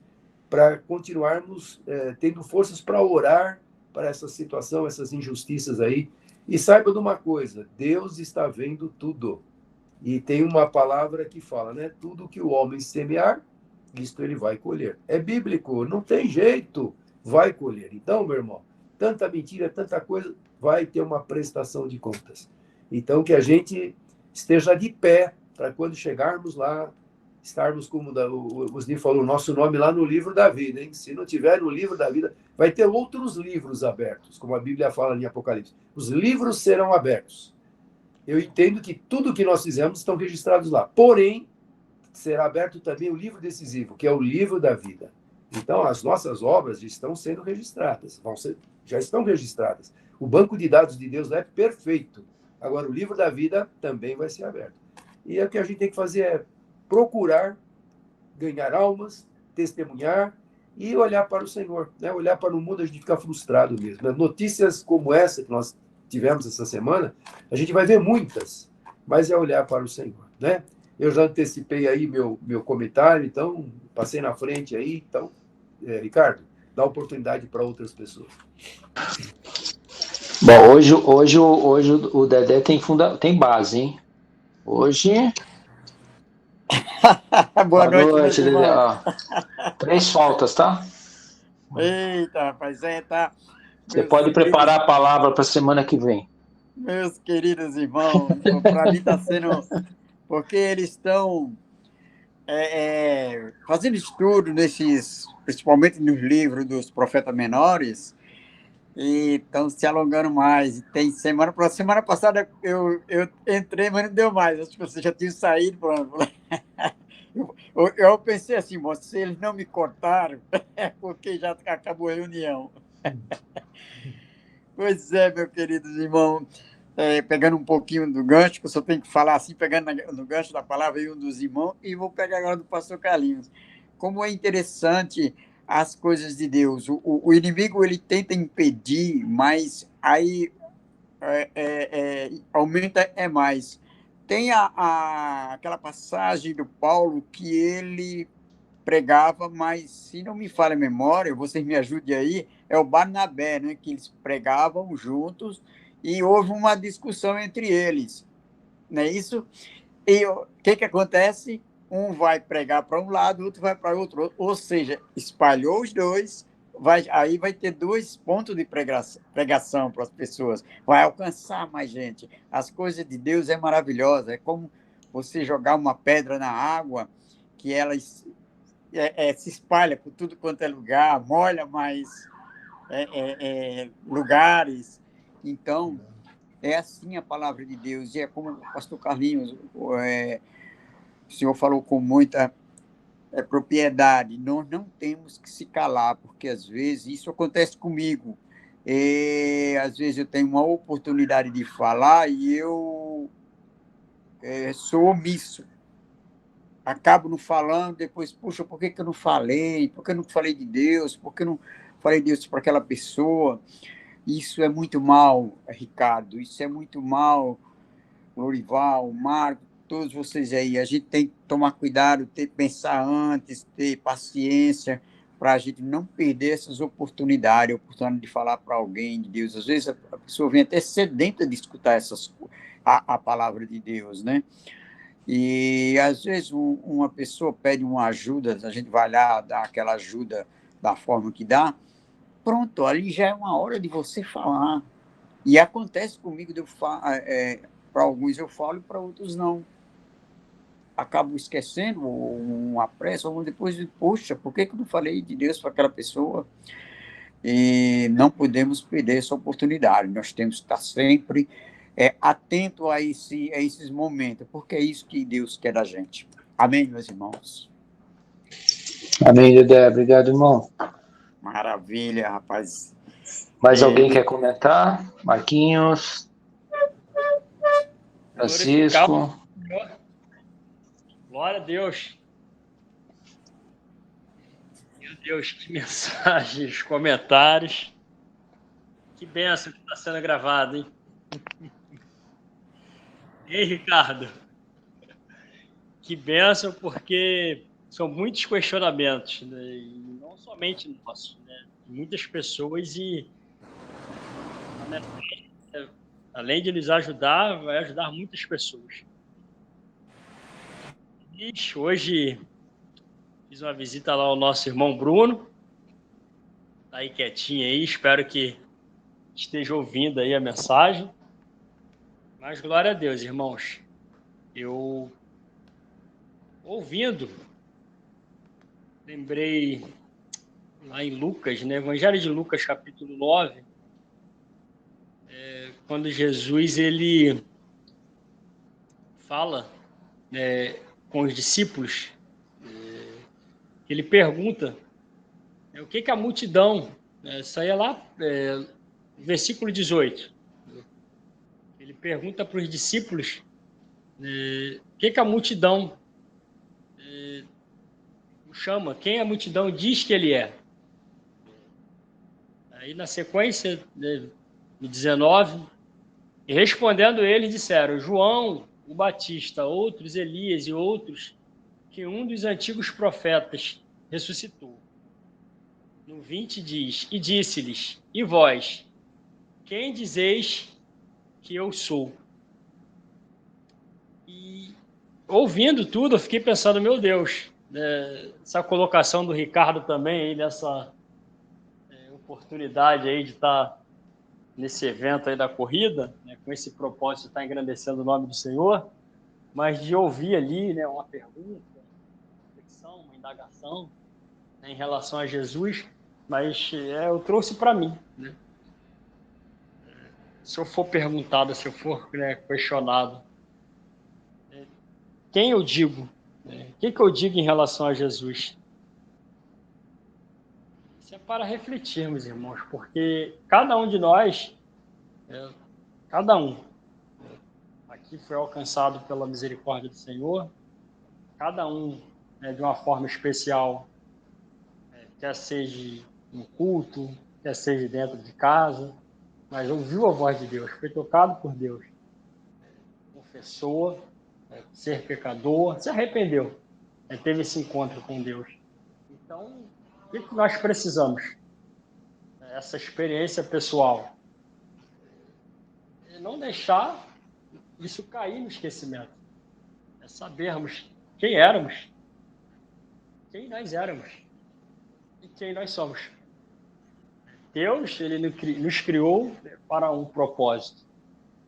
F: para continuarmos tendo forças para orar para essa situação, essas injustiças aí. E saiba de uma coisa, Deus está vendo tudo. E tem uma palavra que fala, né? Tudo que o homem semear, isto ele vai colher. É bíblico, não tem jeito, vai colher. Então, meu irmão, tanta mentira, tanta coisa, vai ter uma prestação de contas. Então, que a gente esteja de pé para quando chegarmos lá, estarmos, como o Osni falou, nosso nome lá no livro da vida, hein? Se não tiver no livro da vida, vai ter outros livros abertos, como a Bíblia fala em Apocalipse. Os livros serão abertos. Eu entendo que tudo que nós fizemos estão registrados lá. Porém, será aberto também o livro decisivo, que é o livro da vida. Então, as nossas obras estão sendo registradas, já estão registradas. O banco de dados de Deus é perfeito. Agora, o livro da vida também vai ser aberto. E o que a gente tem que fazer é procurar ganhar almas, testemunhar e olhar para o Senhor, né? Olhar para o mundo, a gente fica frustrado mesmo. Notícias como essa que nós tivemos essa semana, a gente vai ver muitas, mas é olhar para o Senhor, né? Eu já antecipei aí meu comentário, então passei na frente aí, então, Ricardo, dá oportunidade para outras pessoas.
A: Bom, hoje o Dedé tem base, hein? Hoje...
G: Boa noite,
A: Dedé. 3 faltas, tá?
G: Eita, rapaz, tá.
A: Você pode preparar a palavra para a semana que vem.
G: Meus queridos irmãos, para mim está sendo... Porque eles estão fazendo estudo principalmente nos livros dos profetas menores, e estão se alongando mais. Tem semana passada eu entrei, mas não deu mais. Acho que você já tinha saído. Eu pensei assim, se eles não me cortaram, é porque já acabou a reunião. Pois é, meu querido irmão, pegando um pouquinho do gancho, que eu só tenho que falar assim, pegando no gancho da palavra aí um dos irmãos, e vou pegar agora do pastor Carlinhos. Como é interessante as coisas de Deus. O inimigo, ele tenta impedir, mas aí aumenta mais. Tem aquela passagem do Paulo que ele pregava, mas se não me falha a memória, vocês me ajudem aí, é o Barnabé, né, que eles pregavam juntos e houve uma discussão entre eles, não é isso? E o que acontece? Um vai pregar para um lado, o outro vai para outro, ou seja, espalhou os dois, aí vai ter 2 pontos de pregação para as pessoas, vai alcançar mais gente. As coisas de Deus é maravilhosa, é como você jogar uma pedra na água, que ela se espalha por tudo quanto é lugar, molha mais lugares. Então, é assim a palavra de Deus, e é como o pastor Carlinhos, o senhor falou com muita propriedade, nós não temos que se calar, porque às vezes isso acontece comigo. Às vezes eu tenho uma oportunidade de falar e eu sou omisso. Acabo não falando, depois, puxa, por que eu não falei? Por que eu não falei de Deus? Por que eu não falei de Deus para aquela pessoa? Isso é muito mal, Ricardo, isso é muito mal, Lorival, Marco, todos vocês aí. A gente tem que tomar cuidado, pensar antes, ter paciência, para a gente não perder essas oportunidades, a oportunidade de falar para alguém de Deus. Às vezes a pessoa vem até sedenta de escutar a palavra de Deus, né? E, às vezes, uma pessoa pede uma ajuda, a gente vai lá dar aquela ajuda da forma que dá, pronto, ali já é uma hora de você falar. E acontece comigo, para alguns eu falo e para outros não. Acabo esquecendo, uma pressa, ou depois, poxa, por que eu não falei de Deus para aquela pessoa? E não podemos perder essa oportunidade, nós temos que estar sempre atento a esses momentos, porque é isso que Deus quer da gente. Amém, meus irmãos?
A: Amém, Dedé. Obrigado, irmão.
G: Maravilha, rapaz.
A: Mais alguém quer comentar? Marquinhos?
C: Glorificar
A: Francisco?
C: o Senhor. Glória a Deus. Meu Deus, que mensagens, comentários. Que bênção que está sendo gravado, hein? Ei, Ricardo. Que bênção, porque são muitos questionamentos, né? E não somente nossos, né? Muitas pessoas e além de nos ajudar, vai ajudar muitas pessoas. E hoje fiz uma visita lá ao nosso irmão Bruno. Tá aí quietinho aí, espero que esteja ouvindo aí a mensagem. Mas glória a Deus, irmãos. Eu, ouvindo, lembrei lá em Lucas, né? Evangelho de Lucas, capítulo 9, quando Jesus ele fala com os discípulos, ele pergunta o que a multidão, isso aí é lá, versículo 18, ele pergunta para os discípulos o que a multidão chama, quem a multidão diz que ele é. Aí na sequência, no 19, e respondendo eles disseram, João o Batista, outros Elias e outros, que um dos antigos profetas ressuscitou. No 20 diz, e disse-lhes, e vós, quem dizeis que eu sou? E ouvindo tudo, eu fiquei pensando, meu Deus, essa colocação do Ricardo também, aí, nessa oportunidade aí de estar nesse evento aí da corrida, né, com esse propósito de estar engrandecendo o nome do Senhor, mas de ouvir ali, né, uma pergunta, uma reflexão, uma indagação, né, em relação a Jesus, mas eu trouxe para mim, né? Se eu for perguntado, se eu for, né, questionado, quem eu digo? O que eu digo em relação a Jesus? Isso é para refletirmos, irmãos, porque cada um de nós, cada um, aqui foi alcançado pela misericórdia do Senhor, cada um, de uma forma especial, quer seja no culto, quer seja dentro de casa, mas ouviu a voz de Deus, foi tocado por Deus, confessou ser pecador, se arrependeu, teve esse encontro com Deus. Então, o que nós precisamos? Essa experiência pessoal. E não deixar isso cair no esquecimento. É sabermos quem éramos, quem nós éramos e quem nós somos. Deus, ele nos criou para um propósito,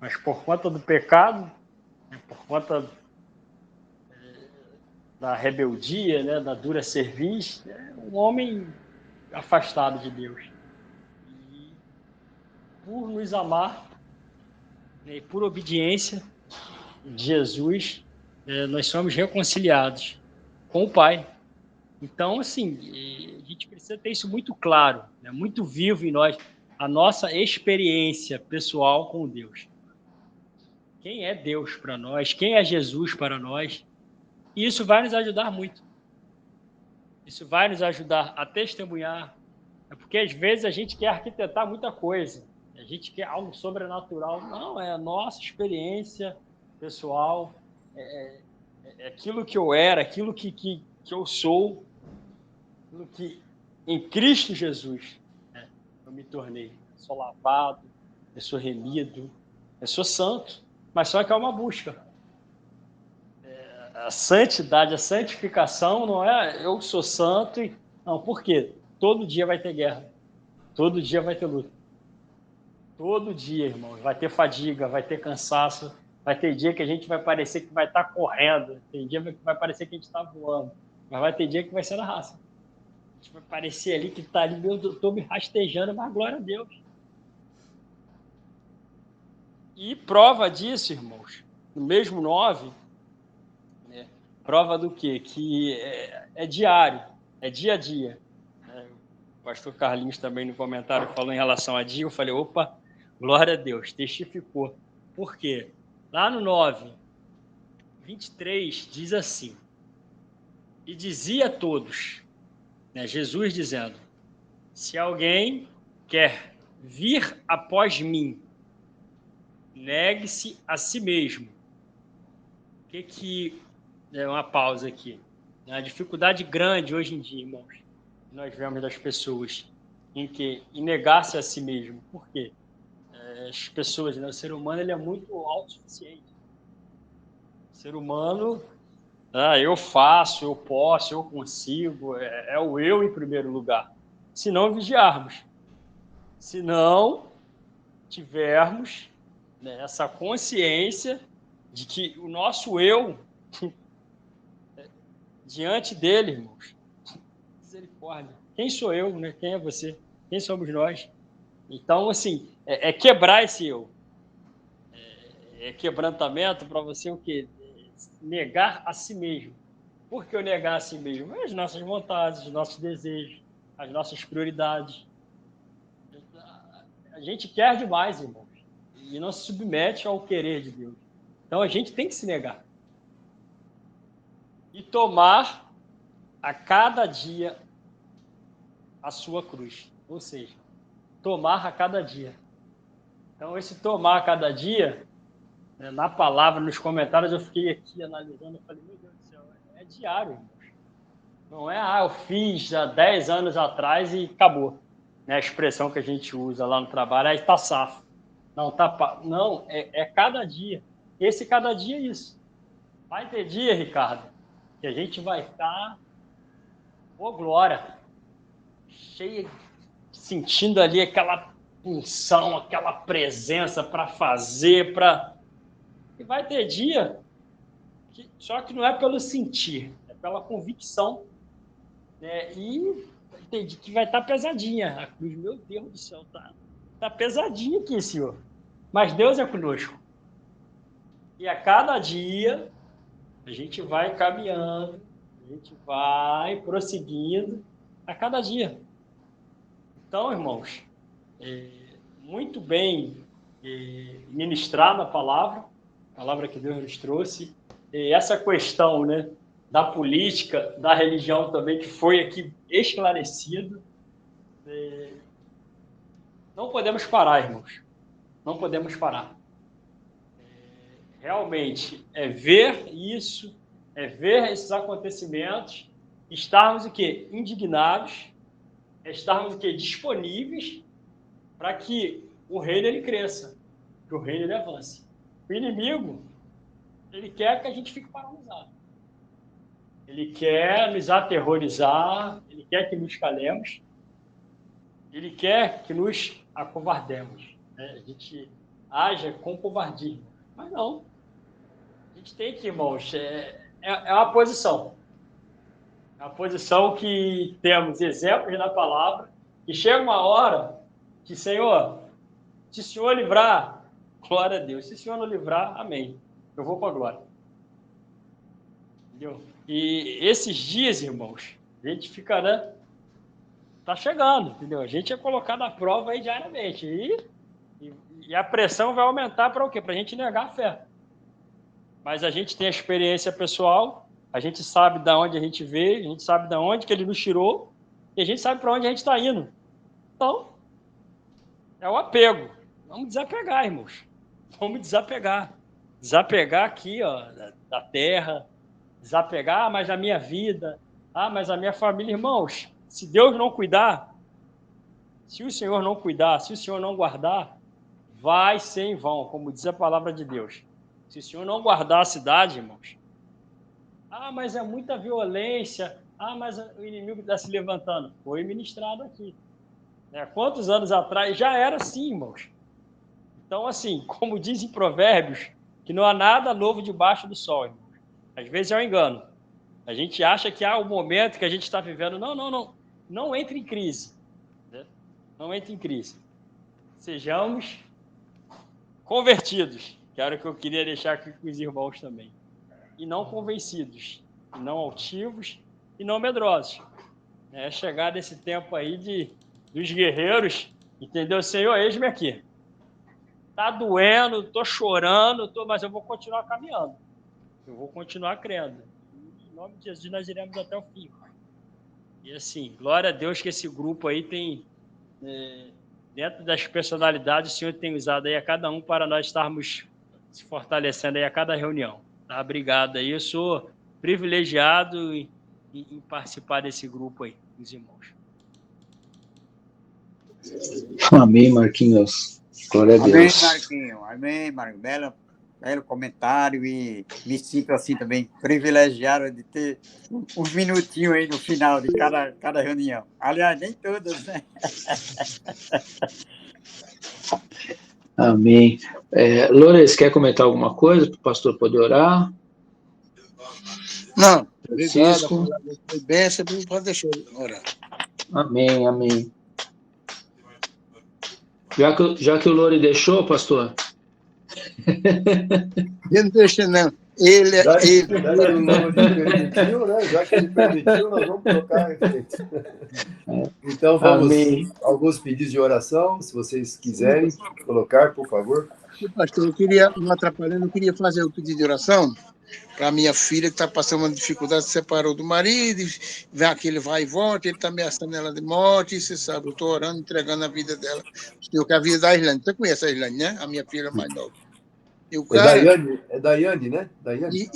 C: mas por conta do pecado, por conta da rebeldia, né, da dura cerviz, um homem afastado de Deus. E por nos amar, e por obediência de Jesus, nós somos reconciliados com o Pai. Então, assim, a gente precisa ter isso muito claro, né, muito vivo em nós, a nossa experiência pessoal com Deus. Quem é Deus para nós? Quem é Jesus para nós? E isso vai nos ajudar muito. Isso vai nos ajudar a testemunhar, porque às vezes a gente quer arquitetar muita coisa, a gente quer algo sobrenatural. Não, é a nossa experiência pessoal, é aquilo que eu era, aquilo que eu sou, aquilo que em Cristo Jesus eu me tornei. Eu sou lavado, eu sou remido, eu sou santo, mas só que é uma busca. A santidade, a santificação não é eu sou santo e... Não, por quê? Todo dia vai ter guerra. Todo dia vai ter luta. Todo dia, irmão. Vai ter fadiga, vai ter cansaço. Vai ter dia que a gente vai parecer que vai estar correndo. Tem dia que vai parecer que a gente está voando. Mas vai ter dia que vai ser na raça. A gente vai parecer ali que está ali, meu Deus, estou me rastejando, mas glória a Deus. E prova disso, irmãos, no mesmo 9, né, prova do quê? Que é diário, é dia a dia. O pastor Carlinhos também no comentário falou em relação a dia, eu falei, opa, glória a Deus, testificou. Por quê? Lá no 9, 23, diz assim, e dizia a todos, né, Jesus dizendo, se alguém quer vir após mim, negue-se a si mesmo. O que é uma pausa aqui? A dificuldade grande hoje em dia, irmãos, nós vemos das pessoas em negar-se a si mesmo. Por quê? As pessoas, né, o ser humano ele é muito autossuficiente. O ser humano, eu faço, eu posso, eu consigo, é o eu em primeiro lugar. Se não vigiarmos, se não tivermos, né, essa consciência de que o nosso eu, diante dele, irmãos, misericórdia. Quem sou eu, né? Quem é você? Quem somos nós? Então, assim, é quebrar esse eu. É quebrantamento para você o quê? Negar a si mesmo. Por que eu negar a si mesmo? As nossas vontades, os nossos desejos, as nossas prioridades. A gente quer demais, irmãos, e não se submete ao querer de Deus. Então, a gente tem que se negar. E tomar a cada dia a sua cruz. Ou seja, tomar a cada dia. Então, esse tomar a cada dia, né, na palavra, nos comentários, eu fiquei aqui analisando, eu falei, meu Deus do céu, é diário, irmãos. Não é, eu fiz há 10 anos atrás e acabou. Né, a expressão que a gente usa lá no trabalho, aí tá safo. Não, é cada dia. Esse cada dia é isso. Vai ter dia, Ricardo, que a gente vai estar, glória, cheia, sentindo ali aquela unção, aquela presença para fazer, E vai ter dia, só que não é pelo sentir, é pela convicção. Né? E tem dia que vai estar pesadinha. A cruz, meu Deus do céu, tá pesadinha aqui, Senhor. Mas Deus é conosco. E a cada dia, a gente vai caminhando, a gente vai prosseguindo a cada dia. Então, irmãos, muito bem ministrada a palavra que Deus nos trouxe. Essa questão, né, da política, da religião também, que foi aqui esclarecido. Não podemos parar, irmãos. Não podemos parar. Realmente, é ver isso, é ver esses acontecimentos, estarmos o quê? Indignados, estarmos o quê? Disponíveis para que o reino ele cresça, que o reino ele avance. O inimigo, ele quer que a gente fique paralisado. Ele quer nos aterrorizar, ele quer que nos calemos, ele quer que nos acovardemos. Né? A gente haja com covardia. Mas não. A gente tem que, irmãos, é uma posição. É uma posição que temos exemplos na palavra, e chega uma hora que, Senhor, se o Senhor livrar, glória a Deus. Se o Senhor não livrar, amém. Eu vou para a glória. Entendeu? E esses dias, irmãos, a gente fica, né? Tá chegando, entendeu? A gente é colocado à prova aí diariamente. E a pressão vai aumentar para o quê? Para a gente negar a fé. Mas a gente tem a experiência pessoal, a gente sabe de onde a gente veio, a gente sabe de onde que ele nos tirou, e a gente sabe para onde a gente está indo. Então, é o apego. Vamos desapegar, irmãos. Vamos desapegar. Desapegar aqui, ó, da terra, desapegar, mas a minha vida, mas a minha família. Irmãos, se Deus não cuidar, se o Senhor não cuidar, se o Senhor não guardar, vai ser em vão, como diz a palavra de Deus. Se o Senhor não guardar a cidade, irmãos, mas é muita violência, mas o inimigo está se levantando. Foi ministrado aqui. Quantos anos atrás já era assim, irmãos? Então, assim, como dizem Provérbios, que não há nada novo debaixo do sol, irmãos. Às vezes é um engano. A gente acha que há um momento que a gente está vivendo. Não. Não entre em crise. Né? Não entre em crise. Sejamos convertidos, que era o que eu queria deixar aqui com os irmãos também. E não convencidos, e não altivos, e não medrosos. É chegar nesse tempo aí dos guerreiros, entendeu? Senhor, eis-me aqui. Está doendo, estou chorando, mas eu vou continuar caminhando. Eu vou continuar crendo. Em nome de Jesus, nós iremos até o fim. E assim, glória a Deus que esse grupo aí tem, dentro das personalidades, o Senhor tem usado aí a cada um para nós estarmos se fortalecendo aí a cada reunião. Tá? Obrigado aí. Eu sou privilegiado em participar desse grupo aí, os irmãos.
A: Amém, Marquinhos. Glória a Deus.
G: Amém, Marquinhos. Amém, Marquinhos. Belo comentário, e me sinto assim também privilegiado de ter uns minutinhos aí no final de cada reunião. Aliás, nem todas, né?
A: Amém. Lourdes, quer comentar alguma coisa para o pastor poder orar?
H: Não,
A: Francisco.
H: Obrigado. Foi bênção, pode deixar eu orar.
A: Amém. Já que o Lore deixou, pastor?
H: Eu não deixa, não. Ele
F: permitiu, né? Já que ele permitiu, nós vamos colocar em frente. Então, vamos.
A: Amém.
F: Alguns pedidos de oração, se vocês quiserem colocar, por favor.
H: Pastor, eu queria, não atrapalhando, eu queria fazer o pedido de oração para minha filha, que está passando uma dificuldade, se separou do marido, vem aquele vai e volta, ele está ameaçando ela de morte, e você sabe, eu estou orando, entregando a vida dela. Eu quero a vida da Islane. Você conhece a Islane, né? A minha filha mais nova. E o cara,
F: Daiane, né? Daiane.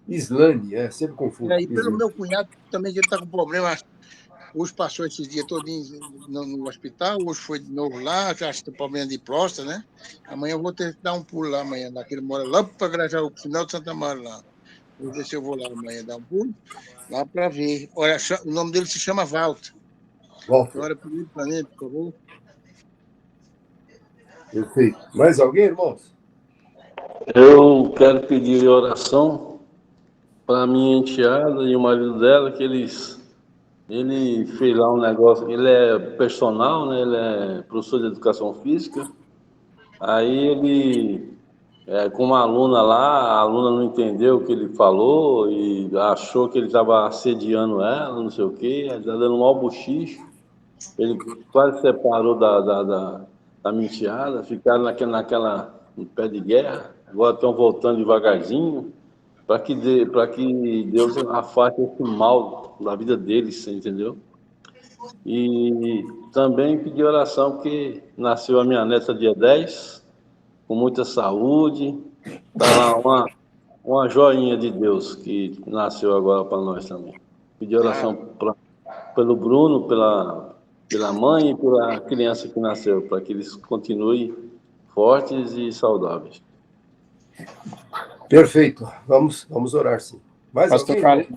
H: Islane,
F: sempre confundo.
H: E pelo meu cunhado também, que ele está com problema. Hoje passou esses dias todinhos no hospital, hoje foi de novo lá, que acho que tem problema de próstata, né? Amanhã eu vou ter que dar um pulo lá amanhã, daquele mora lá para Grajaú, pro final de Santa Maria lá. Vou ver se eu vou lá amanhã dar um pulo, lá para ver. Olha, o nome dele se chama Walter. Agora, pedido para ele, por favor.
F: Perfeito. Mais alguém, irmãos?
B: Eu quero pedir oração para a minha enteada e o marido dela, que ele fez lá um negócio, ele é personal, né? Ele é professor de educação física. Aí ele, com uma aluna lá, a aluna não entendeu o que ele falou e achou que ele estava assediando ela, não sei o quê, está dando um mau bochicho. Ele quase separou da menteada, ficaram no pé de guerra, agora estão voltando devagarzinho, para que Deus afaste esse mal da vida deles, entendeu? E também pedi oração, porque nasceu a minha neta dia 10, com muita saúde, está lá uma joinha de Deus que nasceu agora para nós também. Pedi oração pelo Bruno, pela mãe e pela criança que nasceu, para que eles continuem fortes e saudáveis.
F: Perfeito. Vamos orar, sim. Mais
G: Pastor
F: alguém?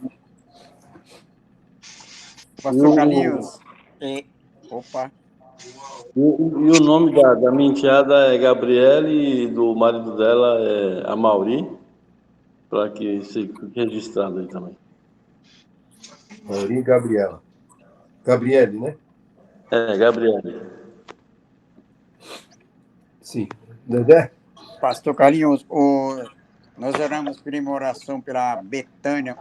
G: Pastor Carlinhos. Opa.
B: E o nome da minha enteada é Gabriele e do marido dela é Amauri, para que fique registrado aí também.
F: Amauri e Gabriela. Gabriele, né?
B: Gabriele.
F: Sim. Dedé?
G: Pastor Carlinhos, nós oramos por uma oração pela Betânia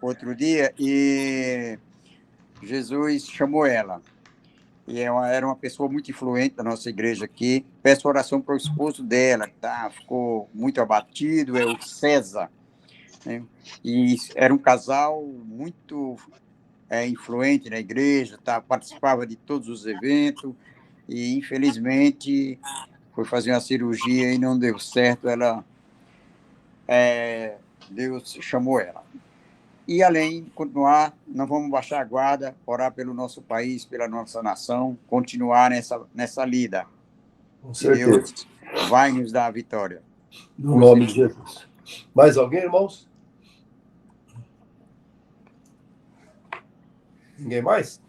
G: outro dia e Jesus chamou ela. E era uma pessoa muito influente da nossa igreja aqui. Peço oração para o esposo dela, que ficou muito abatido, é o César. Né? E era um casal muito influente na igreja, participava de todos os eventos e, infelizmente, foi fazer uma cirurgia e não deu certo. Deus chamou ela. E, além de continuar, nós vamos baixar a guarda, orar pelo nosso país, pela nossa nação, continuar nessa lida.
F: Com certeza.
G: Deus vai nos dar a vitória.
F: No nome de Jesus. Mais alguém, irmãos? Ninguém mais?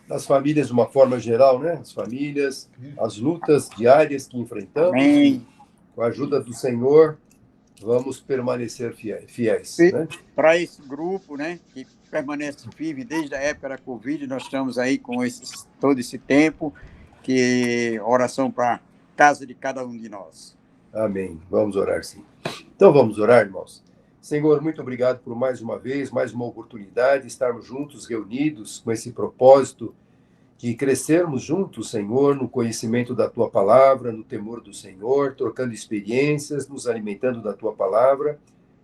F: Das famílias, de uma forma geral, né? As famílias, as lutas diárias que enfrentamos.
G: Amém.
F: Com a ajuda do Senhor, vamos permanecer fiéis, né?
G: Para esse grupo, né, que permanece firme desde a época da Covid, nós estamos aí com todo esse tempo, que oração para casa de cada um de nós.
F: Amém. Vamos orar, sim. Então vamos orar, irmãos. Senhor, muito obrigado por mais uma vez, mais uma oportunidade de estarmos juntos, reunidos, com esse propósito de crescermos juntos, Senhor, no conhecimento da Tua Palavra, no temor do Senhor, trocando experiências, nos alimentando da Tua Palavra.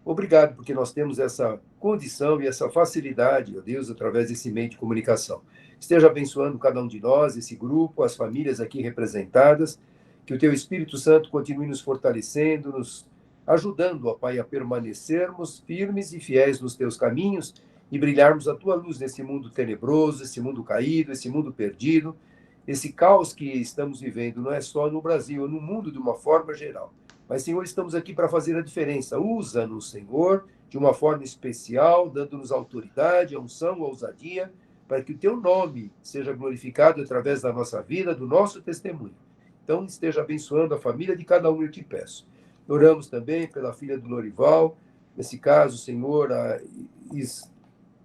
F: Obrigado, porque nós temos essa condição e essa facilidade, ó Deus, através desse meio de comunicação. Esteja abençoando cada um de nós, esse grupo, as famílias aqui representadas, que o Teu Espírito Santo continue nos fortalecendo, nos ajudando, ó Pai, a permanecermos firmes e fiéis nos Teus caminhos e brilharmos a Tua luz nesse mundo tenebroso, esse mundo caído, esse mundo perdido, esse caos que estamos vivendo, não é só no Brasil, é no mundo de uma forma geral. Mas, Senhor, estamos aqui para fazer a diferença. Usa-nos, Senhor, de uma forma especial, dando-nos autoridade, a unção, a ousadia, para que o Teu nome seja glorificado através da nossa vida, do nosso testemunho. Então, esteja abençoando a família de cada um, eu te peço. Oramos também pela filha do Lorival, nesse caso, Senhor, a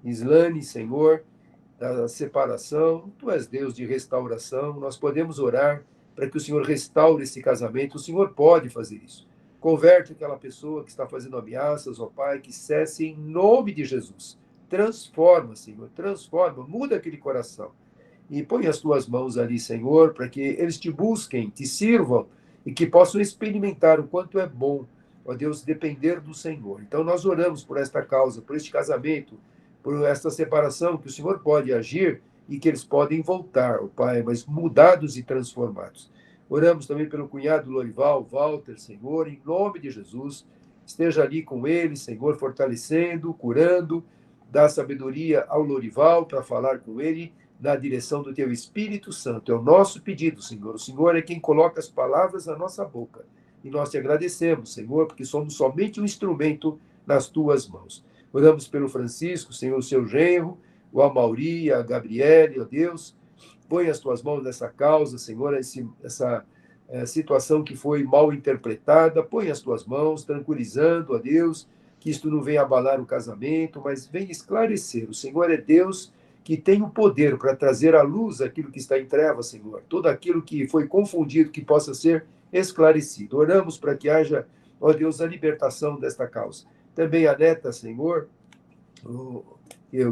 F: Islane, Senhor, da separação. Tu és Deus de restauração. Nós podemos orar para que o Senhor restaure esse casamento. O Senhor pode fazer isso. Converte aquela pessoa que está fazendo ameaças, ó Pai, que cesse em nome de Jesus. Transforma, Senhor, transforma, muda aquele coração. E põe as tuas mãos ali, Senhor, para que eles te busquem, te sirvam e que possam experimentar o quanto é bom, ó Deus, depender do Senhor. Então nós oramos por esta causa, por este casamento, por esta separação, que o Senhor pode agir e que eles podem voltar, ó Pai, mas mudados e transformados. Oramos também pelo cunhado Lorival, Walter, Senhor, em nome de Jesus. Esteja ali com ele, Senhor, fortalecendo, curando, dá sabedoria ao Lorival para falar com ele na direção do Teu Espírito Santo. É o nosso pedido, Senhor. O Senhor é quem coloca as palavras na nossa boca. E nós te agradecemos, Senhor, porque somos somente um instrumento nas Tuas mãos. Oramos pelo Francisco, Senhor, o seu genro, o Amauri, a Gabriele, ó Deus. Põe as Tuas mãos nessa causa, Senhor, essa situação que foi mal interpretada. Põe as Tuas mãos, tranquilizando, ó Deus, que isto não venha abalar o casamento, mas venha esclarecer. O Senhor é Deus que tem o poder para trazer à luz aquilo que está em trevas, Senhor. Tudo aquilo que foi confundido, que possa ser esclarecido. Oramos para que haja, ó Deus, a libertação desta causa. Também a neta, Senhor, o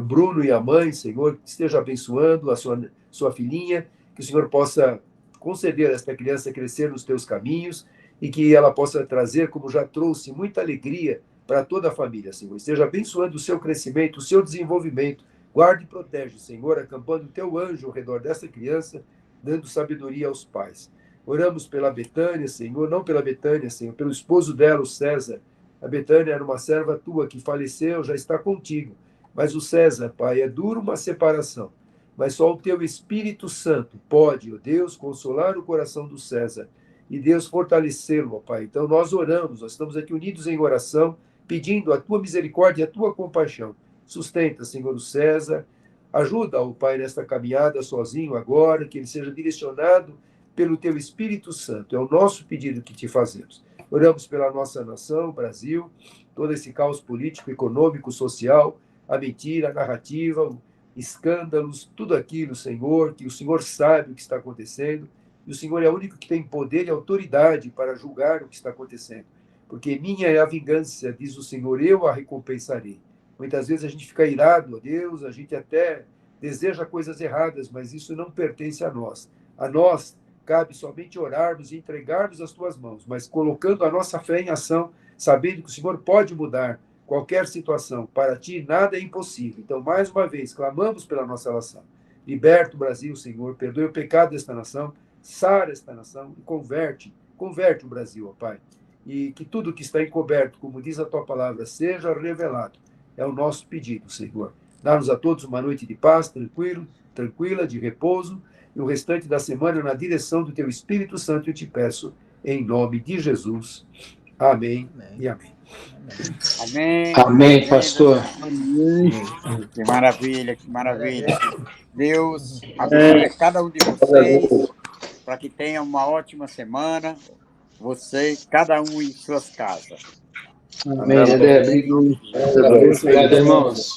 F: Bruno e a mãe, Senhor, que esteja abençoando a sua filhinha, que o Senhor possa conceder a esta criança crescer nos Teus caminhos e que ela possa trazer, como já trouxe, muita alegria para toda a família, Senhor. Esteja abençoando o seu crescimento, o seu desenvolvimento. Guarde e protege, Senhor, acampando o Teu anjo ao redor dessa criança, dando sabedoria aos pais. Oramos pela Betânia, Senhor, não pela Betânia, Senhor, pelo esposo dela, o César. A Betânia era uma serva Tua que faleceu, já está contigo. Mas o César, Pai, é duro uma separação. Mas só o Teu Espírito Santo pode, ó Deus, consolar o coração do César e Deus fortalecê-lo, ó Pai. Então nós oramos, nós estamos aqui unidos em oração, pedindo a Tua misericórdia e a Tua compaixão. Sustenta, Senhor, o César. Ajuda o Pai nesta caminhada sozinho agora, que ele seja direcionado pelo Teu Espírito Santo. É o nosso pedido que Te fazemos. Oramos pela nossa nação, Brasil, todo esse caos político, econômico, social, a mentira, a narrativa, escândalos, tudo aquilo, Senhor, que o Senhor sabe o que está acontecendo, e o Senhor é o único que tem poder e autoridade para julgar o que está acontecendo. Porque minha é a vingança, diz o Senhor, eu a recompensarei. Muitas vezes a gente fica irado a Deus, a gente até deseja coisas erradas, mas isso não pertence a nós. A nós cabe somente orarmos e entregarmos as Tuas mãos, mas colocando a nossa fé em ação, sabendo que o Senhor pode mudar qualquer situação. Para Ti nada é impossível. Então, mais uma vez, clamamos pela nossa nação. Liberta o Brasil, Senhor, perdoe o pecado desta nação, sara esta nação e converte o Brasil, ó Pai. E que tudo que está encoberto, como diz a Tua palavra, seja revelado. É o nosso pedido, Senhor. Dá-nos a todos uma noite de paz, tranquila, de repouso, e o restante da semana na direção do Teu Espírito Santo, eu te peço. em nome de Jesus. Amém e amém.
G: Amém.
A: Amém, pastor.
G: Que maravilha, que maravilha. Deus abençoe cada um de vocês, para que tenham uma ótima semana, você, cada um em suas casas.
A: Amém, Dedé. Obrigado, irmãos.